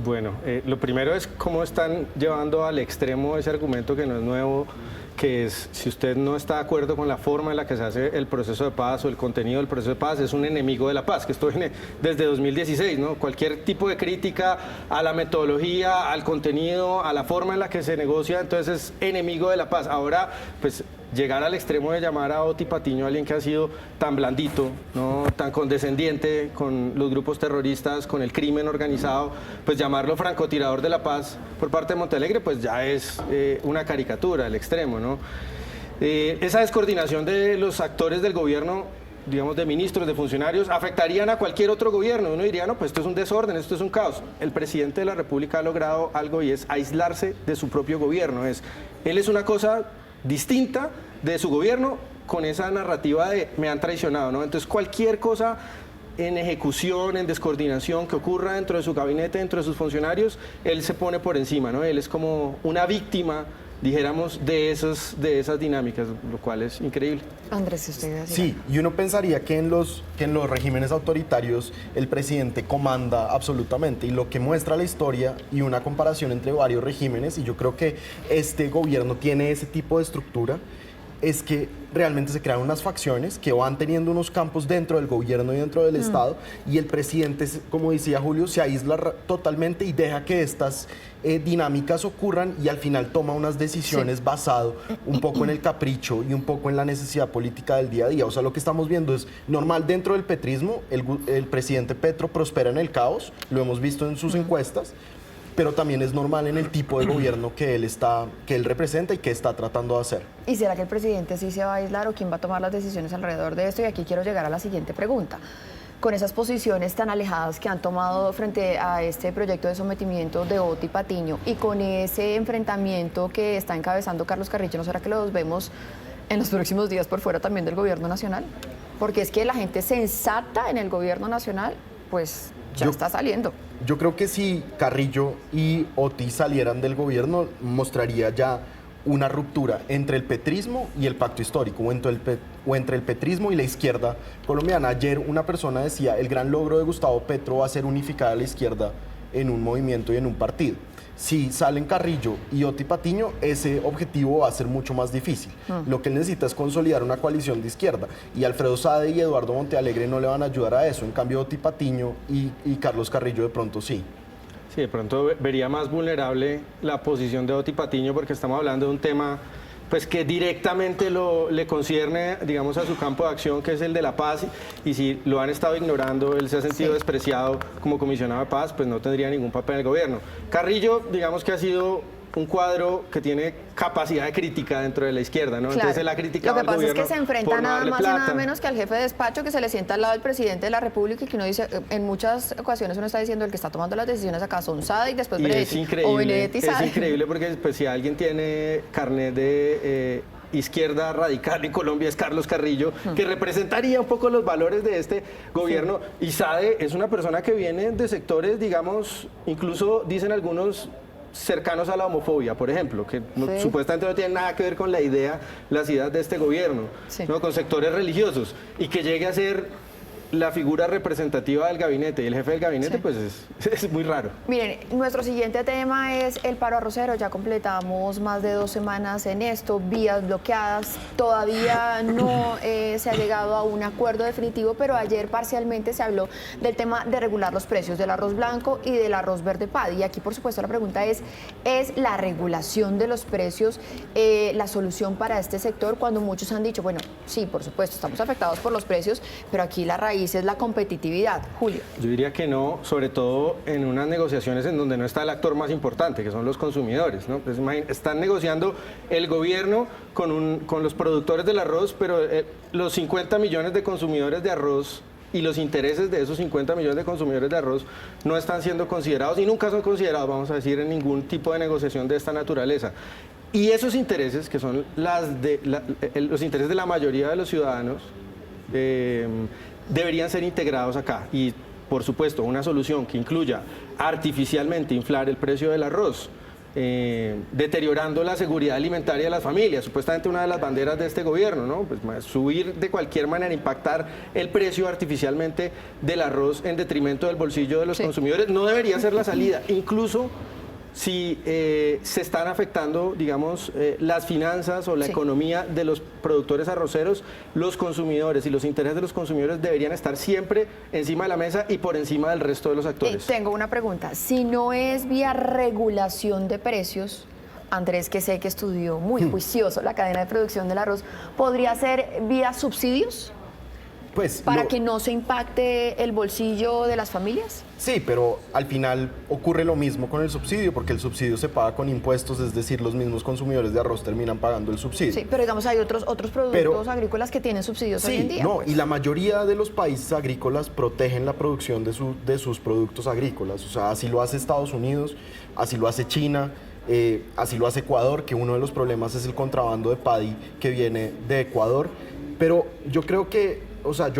Bueno, lo primero es cómo están llevando al extremo ese argumento que no es nuevo, que es, si usted no está de acuerdo con la forma en la que se hace el proceso de paz o el contenido del proceso de paz, es un enemigo de la paz, que esto viene desde 2016, ¿no? Cualquier tipo de crítica a la metodología, al contenido, a la forma en la que se negocia, entonces es enemigo de la paz. Ahora, pues, llegar al extremo de llamar a Oti Patiño, alguien que ha sido tan blandito, ¿no?, tan condescendiente con los grupos terroristas, con el crimen organizado, pues llamarlo francotirador de la paz por parte de Montealegre, pues ya es una caricatura, el extremo, ¿no? Esa descoordinación de los actores del gobierno, digamos, de ministros, de funcionarios, afectarían a cualquier otro gobierno. Uno diría, no, pues esto es un desorden, esto es un caos. El presidente de la República ha logrado algo y es aislarse de su propio gobierno. Él es una cosa distinta de su gobierno con esa narrativa de me han traicionado, ¿no? Entonces cualquier cosa en ejecución, en descoordinación que ocurra dentro de su gabinete, dentro de sus funcionarios, él se pone por encima, ¿no? Él es como una víctima, dijéramos, de esas dinámicas, lo cual es increíble. Andrés, usted decía. Sí, y uno pensaría que en los regímenes autoritarios el presidente comanda absolutamente, y lo que muestra la historia y una comparación entre varios regímenes, y yo creo que este gobierno tiene ese tipo de estructura, es que realmente se crean unas facciones que van teniendo unos campos dentro del gobierno y dentro del Estado, y el presidente, como decía Julio, se aísla totalmente y deja que estas dinámicas ocurran, y al final toma unas decisiones basado un poco en el capricho y un poco en la necesidad política del día a día. O sea, lo que estamos viendo es normal dentro del petrismo. El presidente Petro prospera en el caos, lo hemos visto en sus encuestas, pero también es normal en el tipo de gobierno que él representa y que está tratando de hacer. ¿Y será que el presidente sí se va a aislar o quién va a tomar las decisiones alrededor de esto? Y aquí quiero llegar a la siguiente pregunta. Con esas posiciones tan alejadas que han tomado frente a este proyecto de sometimiento de Oti Patiño y con ese enfrentamiento que está encabezando Carlos Carrillo, ¿no será que los vemos en los próximos días por fuera también del gobierno nacional? Porque es que la gente sensata en el gobierno nacional, pues ya está saliendo. yo creo que si Carrillo y Otis salieran del gobierno, mostraría ya una ruptura entre el petrismo y el pacto histórico, o entre el petrismo y la izquierda colombiana. Ayer una persona decía, el gran logro de Gustavo Petro va a ser unificar a la izquierda en un movimiento y en un partido. Si salen Carrillo y Otis Patiño, ese objetivo va a ser mucho más difícil. Lo que él necesita es consolidar una coalición de izquierda, y Alfredo Sade y Eduardo Montealegre no le van a ayudar a eso. En cambio, Otis Patiño y Carlos Carrillo de pronto sí. Sí, de pronto vería más vulnerable la posición de Otis Patiño, porque estamos hablando de un tema pues que directamente le concierne, digamos, a su campo de acción, que es el de la paz, y si lo han estado ignorando, él se ha sentido despreciado como comisionado de paz, pues no tendría ningún papel en el gobierno. Carrillo, digamos que ha sido un cuadro que tiene capacidad de crítica dentro de la izquierda, ¿no? Claro. Entonces él ha criticado al gobierno. Lo que pasa es que se enfrenta no nada más y plata. nada menos que al jefe de despacho, que se le sienta al lado del presidente de la República, y que uno dice, en muchas ocasiones uno está diciendo, el que está tomando las decisiones acá son Sade y después Benedetti. O Benedetti Sade. Es increíble porque pues, si alguien tiene carnet de izquierda radical en Colombia es Carlos Carrillo, que representaría un poco los valores de este gobierno. Sí. Y Sade es una persona que viene de sectores, digamos, incluso dicen algunos, cercanos a la homofobia, por ejemplo, que supuestamente no tienen nada que ver con la idea, las ideas de este gobierno, ¿no? Con sectores religiosos, y que llegue a ser la figura representativa del gabinete y el jefe del gabinete, pues es muy raro. Miren, nuestro siguiente tema es el paro arrocero. Ya completamos más de 2 semanas en esto, vías bloqueadas, todavía no se ha llegado a un acuerdo definitivo, pero ayer parcialmente se habló del tema de regular los precios del arroz blanco y del arroz verde PAD. Y aquí, por supuesto, la pregunta ¿es la regulación de los precios la solución para este sector? Cuando muchos han dicho, bueno, sí, por supuesto, estamos afectados por los precios, pero aquí la raíz es la competitividad. Julio. Yo diría que no, sobre todo en unas negociaciones en donde no está el actor más importante, que son los consumidores, ¿no? Pues están negociando el gobierno con los productores del arroz, pero los 50 millones de consumidores de arroz y los intereses de esos 50 millones de consumidores de arroz no están siendo considerados y nunca son considerados, vamos a decir, en ningún tipo de negociación de esta naturaleza. Y esos intereses, que son los intereses de la mayoría de los ciudadanos, deberían ser integrados acá. Y, por supuesto, una solución que incluya artificialmente inflar el precio del arroz, deteriorando la seguridad alimentaria de las familias, supuestamente una de las banderas de este gobierno, ¿no? Pues subir de cualquier manera, impactar el precio artificialmente del arroz en detrimento del bolsillo de los consumidores, no debería ser la salida. Incluso si se están afectando, digamos, las finanzas o la economía de los productores arroceros, los consumidores y los intereses de los consumidores deberían estar siempre encima de la mesa y por encima del resto de los actores. Tengo una pregunta. Si no es vía regulación de precios, Andrés, que sé que estudió muy juicioso la cadena de producción del arroz, ¿podría ser vía subsidios? Pues, ¿Para que no se impacte el bolsillo de las familias? Sí, pero al final ocurre lo mismo con el subsidio, porque el subsidio se paga con impuestos, es decir, los mismos consumidores de arroz terminan pagando el subsidio. Sí, pero digamos hay otros productos agrícolas que tienen subsidios hoy en día. No, y la mayoría de los países agrícolas protegen la producción de sus productos agrícolas. O sea, así lo hace Estados Unidos, así lo hace China, así lo hace Ecuador, que uno de los problemas es el contrabando de paddy que viene de Ecuador. Pero yo creo que, o sea,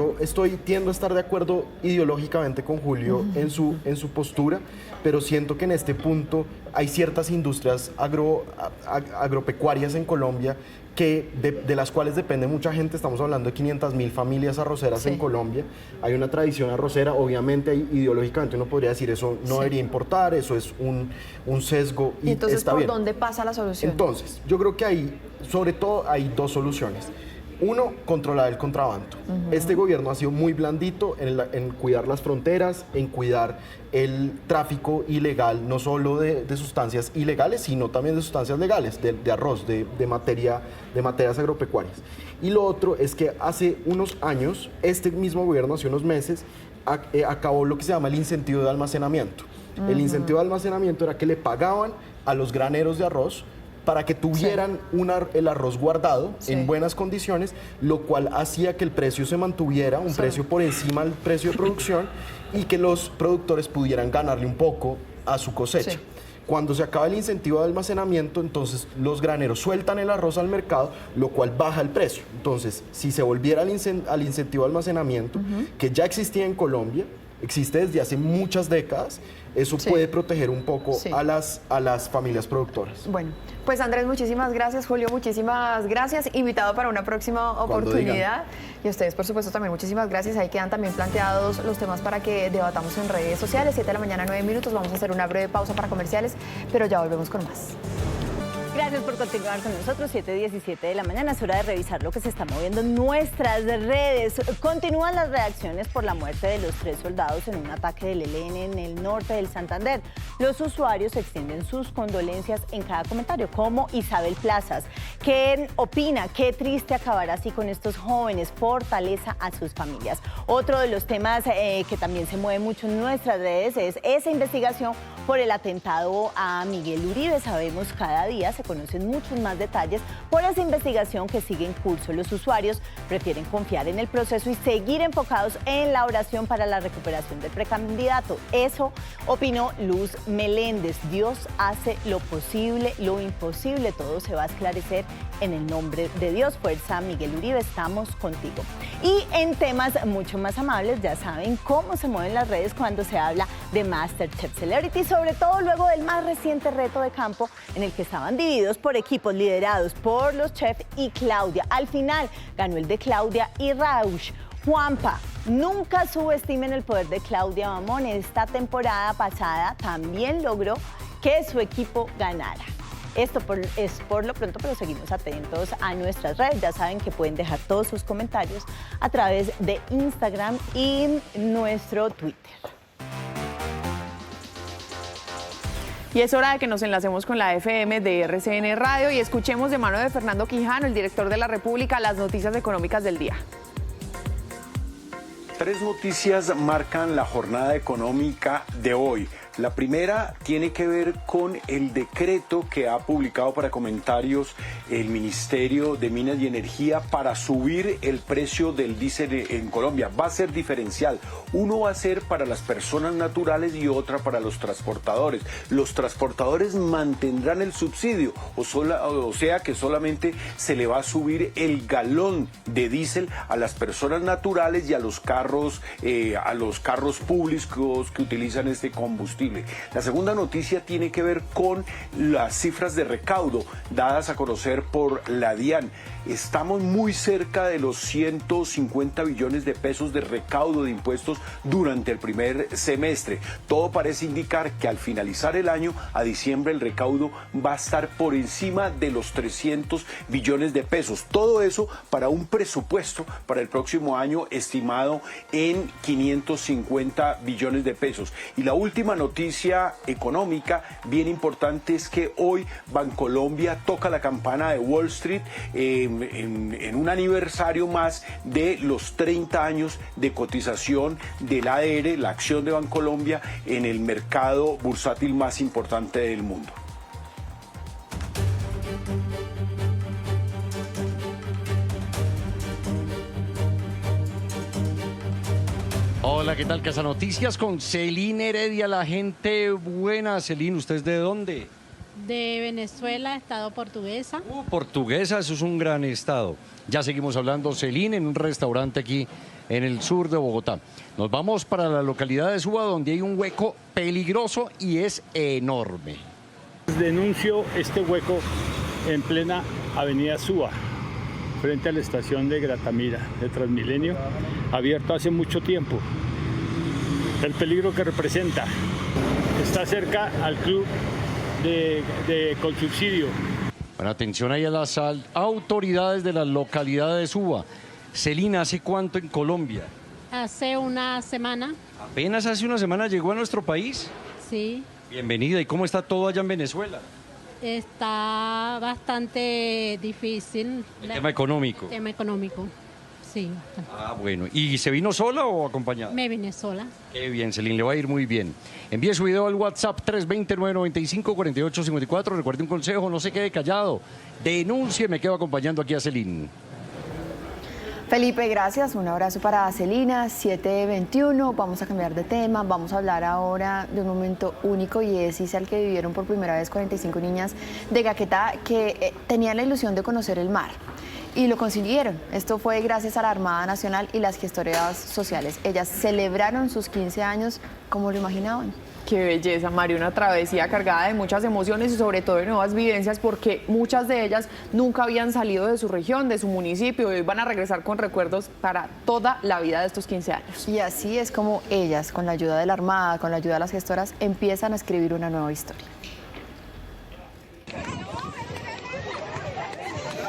tiendo a estar de acuerdo ideológicamente con Julio en su postura, pero siento que en este punto hay ciertas industrias agropecuarias en Colombia de las cuales depende mucha gente. Estamos hablando de 500.000 familias arroceras en Colombia. Hay una tradición arrocera, obviamente ideológicamente uno podría decir eso no debería importar, eso es un sesgo y entonces, está ¿por bien. dónde pasa la solución? Entonces, yo creo que sobre todo hay 2 soluciones. Uno, controlar el contrabando. Este gobierno ha sido muy blandito en cuidar las fronteras, en cuidar el tráfico ilegal, no solo de sustancias ilegales, sino también de sustancias legales, de arroz, de materias agropecuarias. Y lo otro es que hace unos años, este mismo gobierno, hace unos meses, acabó lo que se llama el incentivo de almacenamiento. El incentivo de almacenamiento era que le pagaban a los graneros de arroz para que tuvieran el arroz guardado en buenas condiciones, lo cual hacía que el precio se mantuviera, un precio por encima del precio de producción, y que los productores pudieran ganarle un poco a su cosecha. Cuando se acaba el incentivo de almacenamiento, entonces los graneros sueltan el arroz al mercado, lo cual baja el precio. Entonces, si se volviera al incentivo de almacenamiento, que ya existía en Colombia, existe desde hace muchas décadas. Eso puede proteger un poco a las familias productoras. Bueno, pues Andrés, muchísimas gracias. Julio, muchísimas gracias. Invitado para una próxima oportunidad. Y a ustedes, por supuesto, también muchísimas gracias. Ahí quedan también planteados los temas para que debatamos en redes sociales. 7 de la mañana, 9 minutos. Vamos a hacer una breve pausa para comerciales, pero ya volvemos con más. Gracias por continuar con nosotros, 7:17 de la mañana. Es hora de revisar lo que se está moviendo en nuestras redes. Continúan las reacciones por la muerte de los 3 soldados en un ataque del ELN en el norte del Santander. Los usuarios extienden sus condolencias en cada comentario, como Isabel Plazas, que opina: qué triste acabar así con estos jóvenes, fortaleza a sus familias. Otro de los temas que también se mueve mucho en nuestras redes es esa investigación por el atentado a Miguel Uribe. Sabemos cada día se conocen muchos más detalles por esa investigación que sigue en curso. Los usuarios prefieren confiar en el proceso y seguir enfocados en la oración para la recuperación del precandidato. Eso opinó Luz Meléndez. Dios hace lo posible, lo imposible, todo se va a esclarecer en el nombre de Dios. Fuerza, Miguel Uribe, estamos contigo. Y en temas mucho más amables, ya saben cómo se mueven las redes cuando se habla de MasterChef Celebrity, sobre todo luego del más reciente reto de campo en el que estaban divididos por equipos liderados por los chefs y Claudia. Al final ganó el de Claudia y Rausch. Juanpa, nunca subestimen el poder de Claudia Mamón. Esta temporada pasada también logró que su equipo ganara. Esto es por lo pronto, pero seguimos atentos a nuestras redes. Ya saben que pueden dejar todos sus comentarios a través de Instagram y nuestro Twitter. Y es hora de que nos enlacemos con la FM de RCN Radio y escuchemos de mano de Fernando Quijano, el director de La República, las noticias económicas del día. 3 noticias marcan la jornada económica de hoy. La primera tiene que ver con el decreto que ha publicado para comentarios el Ministerio de Minas y Energía para subir el precio del diésel en Colombia. Va a ser diferencial. Uno va a ser para las personas naturales y otra para los transportadores. Los transportadores mantendrán el subsidio, o sea que solamente se le va a subir el galón de diésel a las personas naturales y a los carros públicos que utilizan este combustible. La segunda noticia tiene que ver con las cifras de recaudo dadas a conocer por la DIAN. Estamos muy cerca de los 150 billones de pesos de recaudo de impuestos durante el primer semestre. Todo parece indicar que al finalizar el año, a diciembre, el recaudo va a estar por encima de los 300 billones de pesos. Todo eso para un presupuesto para el próximo año estimado en 550 billones de pesos. Y la última noticia económica bien importante es que hoy Bancolombia toca la campana de Wall Street en un aniversario más de los 30 años de cotización del ADR, la acción de Bancolombia, en el mercado bursátil más importante del mundo. Hola, ¿qué tal? Casa Noticias con Celine Heredia, la gente buena. Celine, ¿usted es de dónde? De Venezuela, estado Portuguesa. Portuguesa, eso es un gran estado. Ya seguimos hablando, Celine, en un restaurante aquí en el sur de Bogotá. Nos vamos para la localidad de Suba, donde hay un hueco peligroso y es enorme. Denuncio este hueco en plena avenida Suba, frente a la estación de Gratamira, de Transmilenio, abierto hace mucho tiempo. El peligro que representa. Está cerca al club con subsidio. Bueno, atención ahí a las autoridades de la localidad de Suba. Celina, ¿hace cuánto en Colombia? Hace una semana. ¿Apenas hace una semana llegó a nuestro país? Sí. Bienvenida. ¿Y cómo está todo allá en Venezuela? Está bastante difícil. ¿El tema económico? El tema económico, sí. Ah, bueno. ¿Y se vino sola o acompañada? Me vine sola. Qué bien, Celine, le va a ir muy bien. Envíe su video al WhatsApp 320-995-4854. Recuerde un consejo, no se quede callado. Denuncie, me quedo acompañando aquí a Celine. Felipe, gracias. Un abrazo para Celina, 7:21. Vamos a cambiar de tema. Vamos a hablar ahora de un momento único y es al que vivieron por primera vez 45 niñas de Caquetá que tenían la ilusión de conocer el mar. Y lo consiguieron. Esto fue gracias a la Armada Nacional y las gestoras sociales. Ellas celebraron sus 15 años como lo imaginaban. Qué belleza, Mari, una travesía cargada de muchas emociones y sobre todo de nuevas vivencias, porque muchas de ellas nunca habían salido de su región, de su municipio, y hoy van a regresar con recuerdos para toda la vida de estos 15 años. Y así es como ellas, con la ayuda de la Armada, con la ayuda de las gestoras, empiezan a escribir una nueva historia.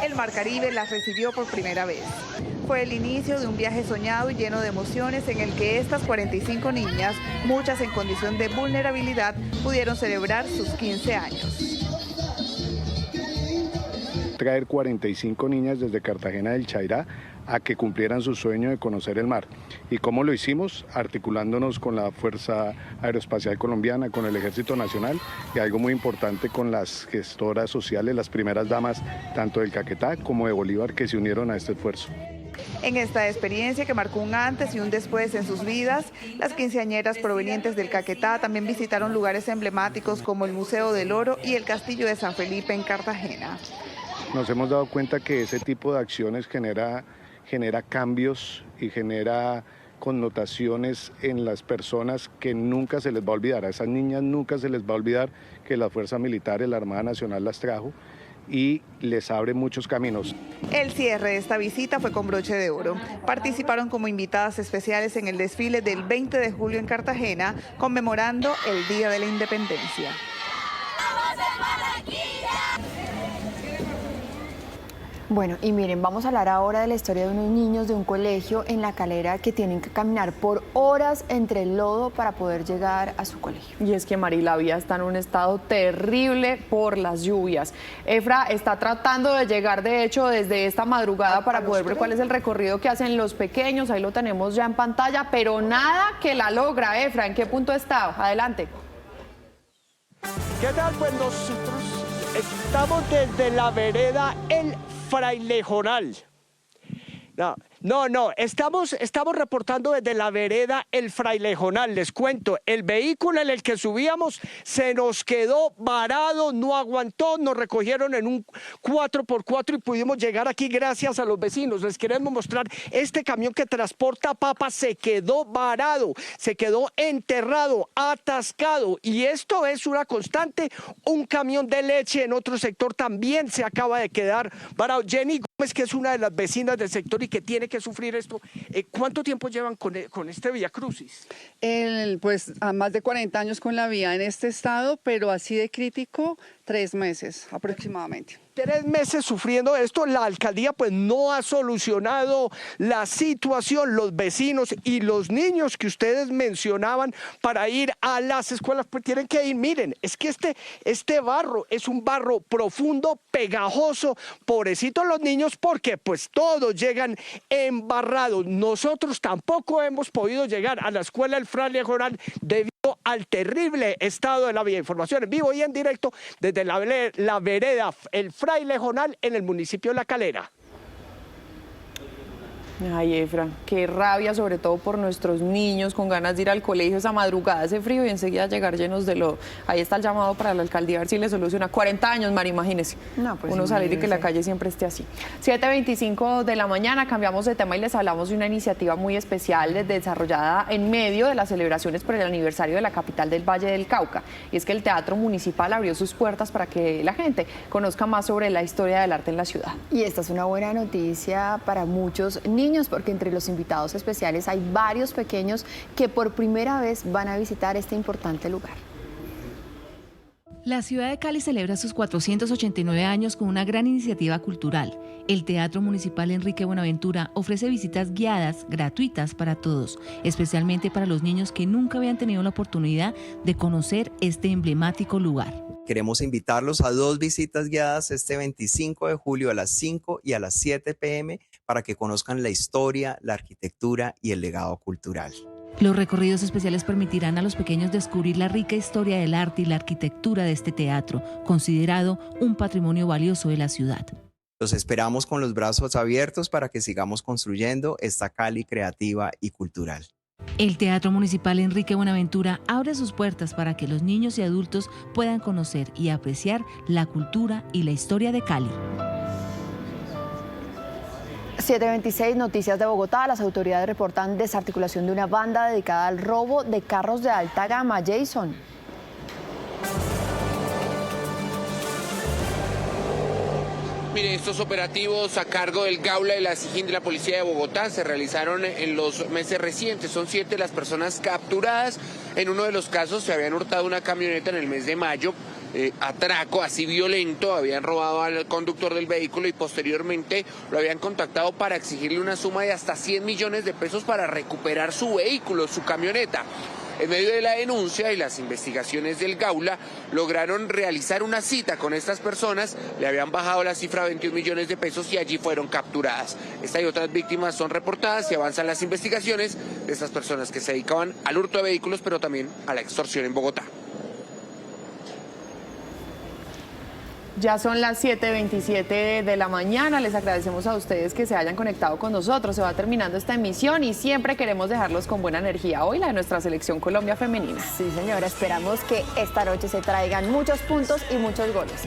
El Mar Caribe las recibió por primera vez. Fue el inicio de un viaje soñado y lleno de emociones en el que estas 45 niñas, muchas en condición de vulnerabilidad, pudieron celebrar sus 15 años. Traer 45 niñas desde Cartagena del Chairá a que cumplieran su sueño de conocer el mar. ¿Y cómo lo hicimos? Articulándonos con la Fuerza Aeroespacial Colombiana, con el Ejército Nacional y algo muy importante con las gestoras sociales, las primeras damas tanto del Caquetá como de Bolívar, que se unieron a este esfuerzo. En esta experiencia que marcó un antes y un después en sus vidas, las quinceañeras provenientes del Caquetá también visitaron lugares emblemáticos como el Museo del Oro y el Castillo de San Felipe en Cartagena. Nos hemos dado cuenta que ese tipo de acciones genera cambios y genera connotaciones en las personas que nunca se les va a olvidar. A esas niñas nunca se les va a olvidar que la Fuerza Militar, la Armada Nacional las trajo y les abre muchos caminos. El cierre de esta visita fue con broche de oro. Participaron como invitadas especiales en el desfile del 20 de julio en Cartagena, conmemorando el Día de la Independencia. Bueno, y miren, vamos a hablar ahora de la historia de unos niños de un colegio en La Calera que tienen que caminar por horas entre el lodo para poder llegar a su colegio. Y es que Mari, la vía está en un estado terrible por las lluvias. Efra está tratando de llegar, de hecho, desde esta madrugada para poder ver cuál es el recorrido que hacen los pequeños. Ahí lo tenemos ya en pantalla, pero nada que la logra. Efra, ¿en qué punto está? Adelante. ¿Qué tal? Pues nosotros estamos desde la vereda El Frailejonal. No, estamos reportando desde la vereda El Frailejonal. Les cuento, el vehículo en el que subíamos se nos quedó varado, no aguantó, nos recogieron en un 4x4 y pudimos llegar aquí gracias a los vecinos. Les queremos mostrar este camión que transporta papas, se quedó varado, se quedó enterrado, atascado, y esto es una constante. Un camión de leche en otro sector también se acaba de quedar varado. Jenny Gómez, que es una de las vecinas del sector y que tiene que sufrir esto, ¿cuánto tiempo llevan con este Vía Crucis? Pues a más de 40 años con la vía en este estado, pero así de crítico, 3 meses aproximadamente. 3 meses sufriendo esto. La alcaldía pues no ha solucionado la situación. Los vecinos y los niños que ustedes mencionaban para ir a las escuelas pues tienen que ir. Miren, es que este barro es un barro profundo, pegajoso. Pobrecitos los niños, porque pues todos llegan embarrados. Nosotros tampoco hemos podido llegar a la escuela El Frailejonal debido al terrible estado de la vía. Información en vivo y en directo desde la vereda El Frailejonal en el municipio de La Calera. Ay, Efra, qué rabia, sobre todo por nuestros niños con ganas de ir al colegio esa madrugada, ese frío y enseguida llegar llenos de lodo. Ahí está el llamado para la alcaldía, a ver si le soluciona. 40 años, Mari, imagínese. No, pues uno salir y que la calle siempre esté así. 7:25 de la mañana, cambiamos de tema y les hablamos de una iniciativa muy especial desarrollada en medio de las celebraciones por el aniversario de la capital del Valle del Cauca. Y es que el Teatro Municipal abrió sus puertas para que la gente conozca más sobre la historia del arte en la ciudad. Y esta es una buena noticia para muchos niños, porque entre los invitados especiales hay varios pequeños que por primera vez van a visitar este importante lugar. La ciudad de Cali celebra sus 489 años con una gran iniciativa cultural. El Teatro Municipal Enrique Buenaventura ofrece visitas guiadas gratuitas para todos, especialmente para los niños que nunca habían tenido la oportunidad de conocer este emblemático lugar. Queremos invitarlos a 2 visitas guiadas este 25 de julio a las 5 y a las 7 p.m. para que conozcan la historia, la arquitectura y el legado cultural. Los recorridos especiales permitirán a los pequeños descubrir la rica historia del arte y la arquitectura de este teatro, considerado un patrimonio valioso de la ciudad. Los esperamos con los brazos abiertos para que sigamos construyendo esta Cali creativa y cultural. El Teatro Municipal Enrique Buenaventura abre sus puertas para que los niños y adultos puedan conocer y apreciar la cultura y la historia de Cali. 7:26, noticias de Bogotá. Las autoridades reportan desarticulación de una banda dedicada al robo de carros de alta gama. Jason. Mire, estos operativos a cargo del Gaula y la SIJIN de la Policía de Bogotá se realizaron en los meses recientes. Son 7 las personas capturadas. En uno de los casos se habían hurtado una camioneta en el mes de mayo. Atraco así violento, habían robado al conductor del vehículo y posteriormente lo habían contactado para exigirle una suma de hasta 100 millones de pesos para recuperar su vehículo, su camioneta. En medio de la denuncia y las investigaciones del Gaula, lograron realizar una cita con estas personas, le habían bajado la cifra a 21 millones de pesos y allí fueron capturadas. Esta y otras víctimas son reportadas y avanzan las investigaciones de estas personas que se dedicaban al hurto de vehículos, pero también a la extorsión en Bogotá. Ya son las 7:27 de la mañana. Les agradecemos a ustedes que se hayan conectado con nosotros. Se va terminando esta emisión y siempre queremos dejarlos con buena energía. Hoy la de nuestra selección Colombia femenina. Sí, señora. Esperamos que esta noche se traigan muchos puntos y muchos goles.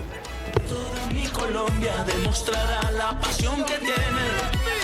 Toda mi Colombia demostrará la pasión que tiene.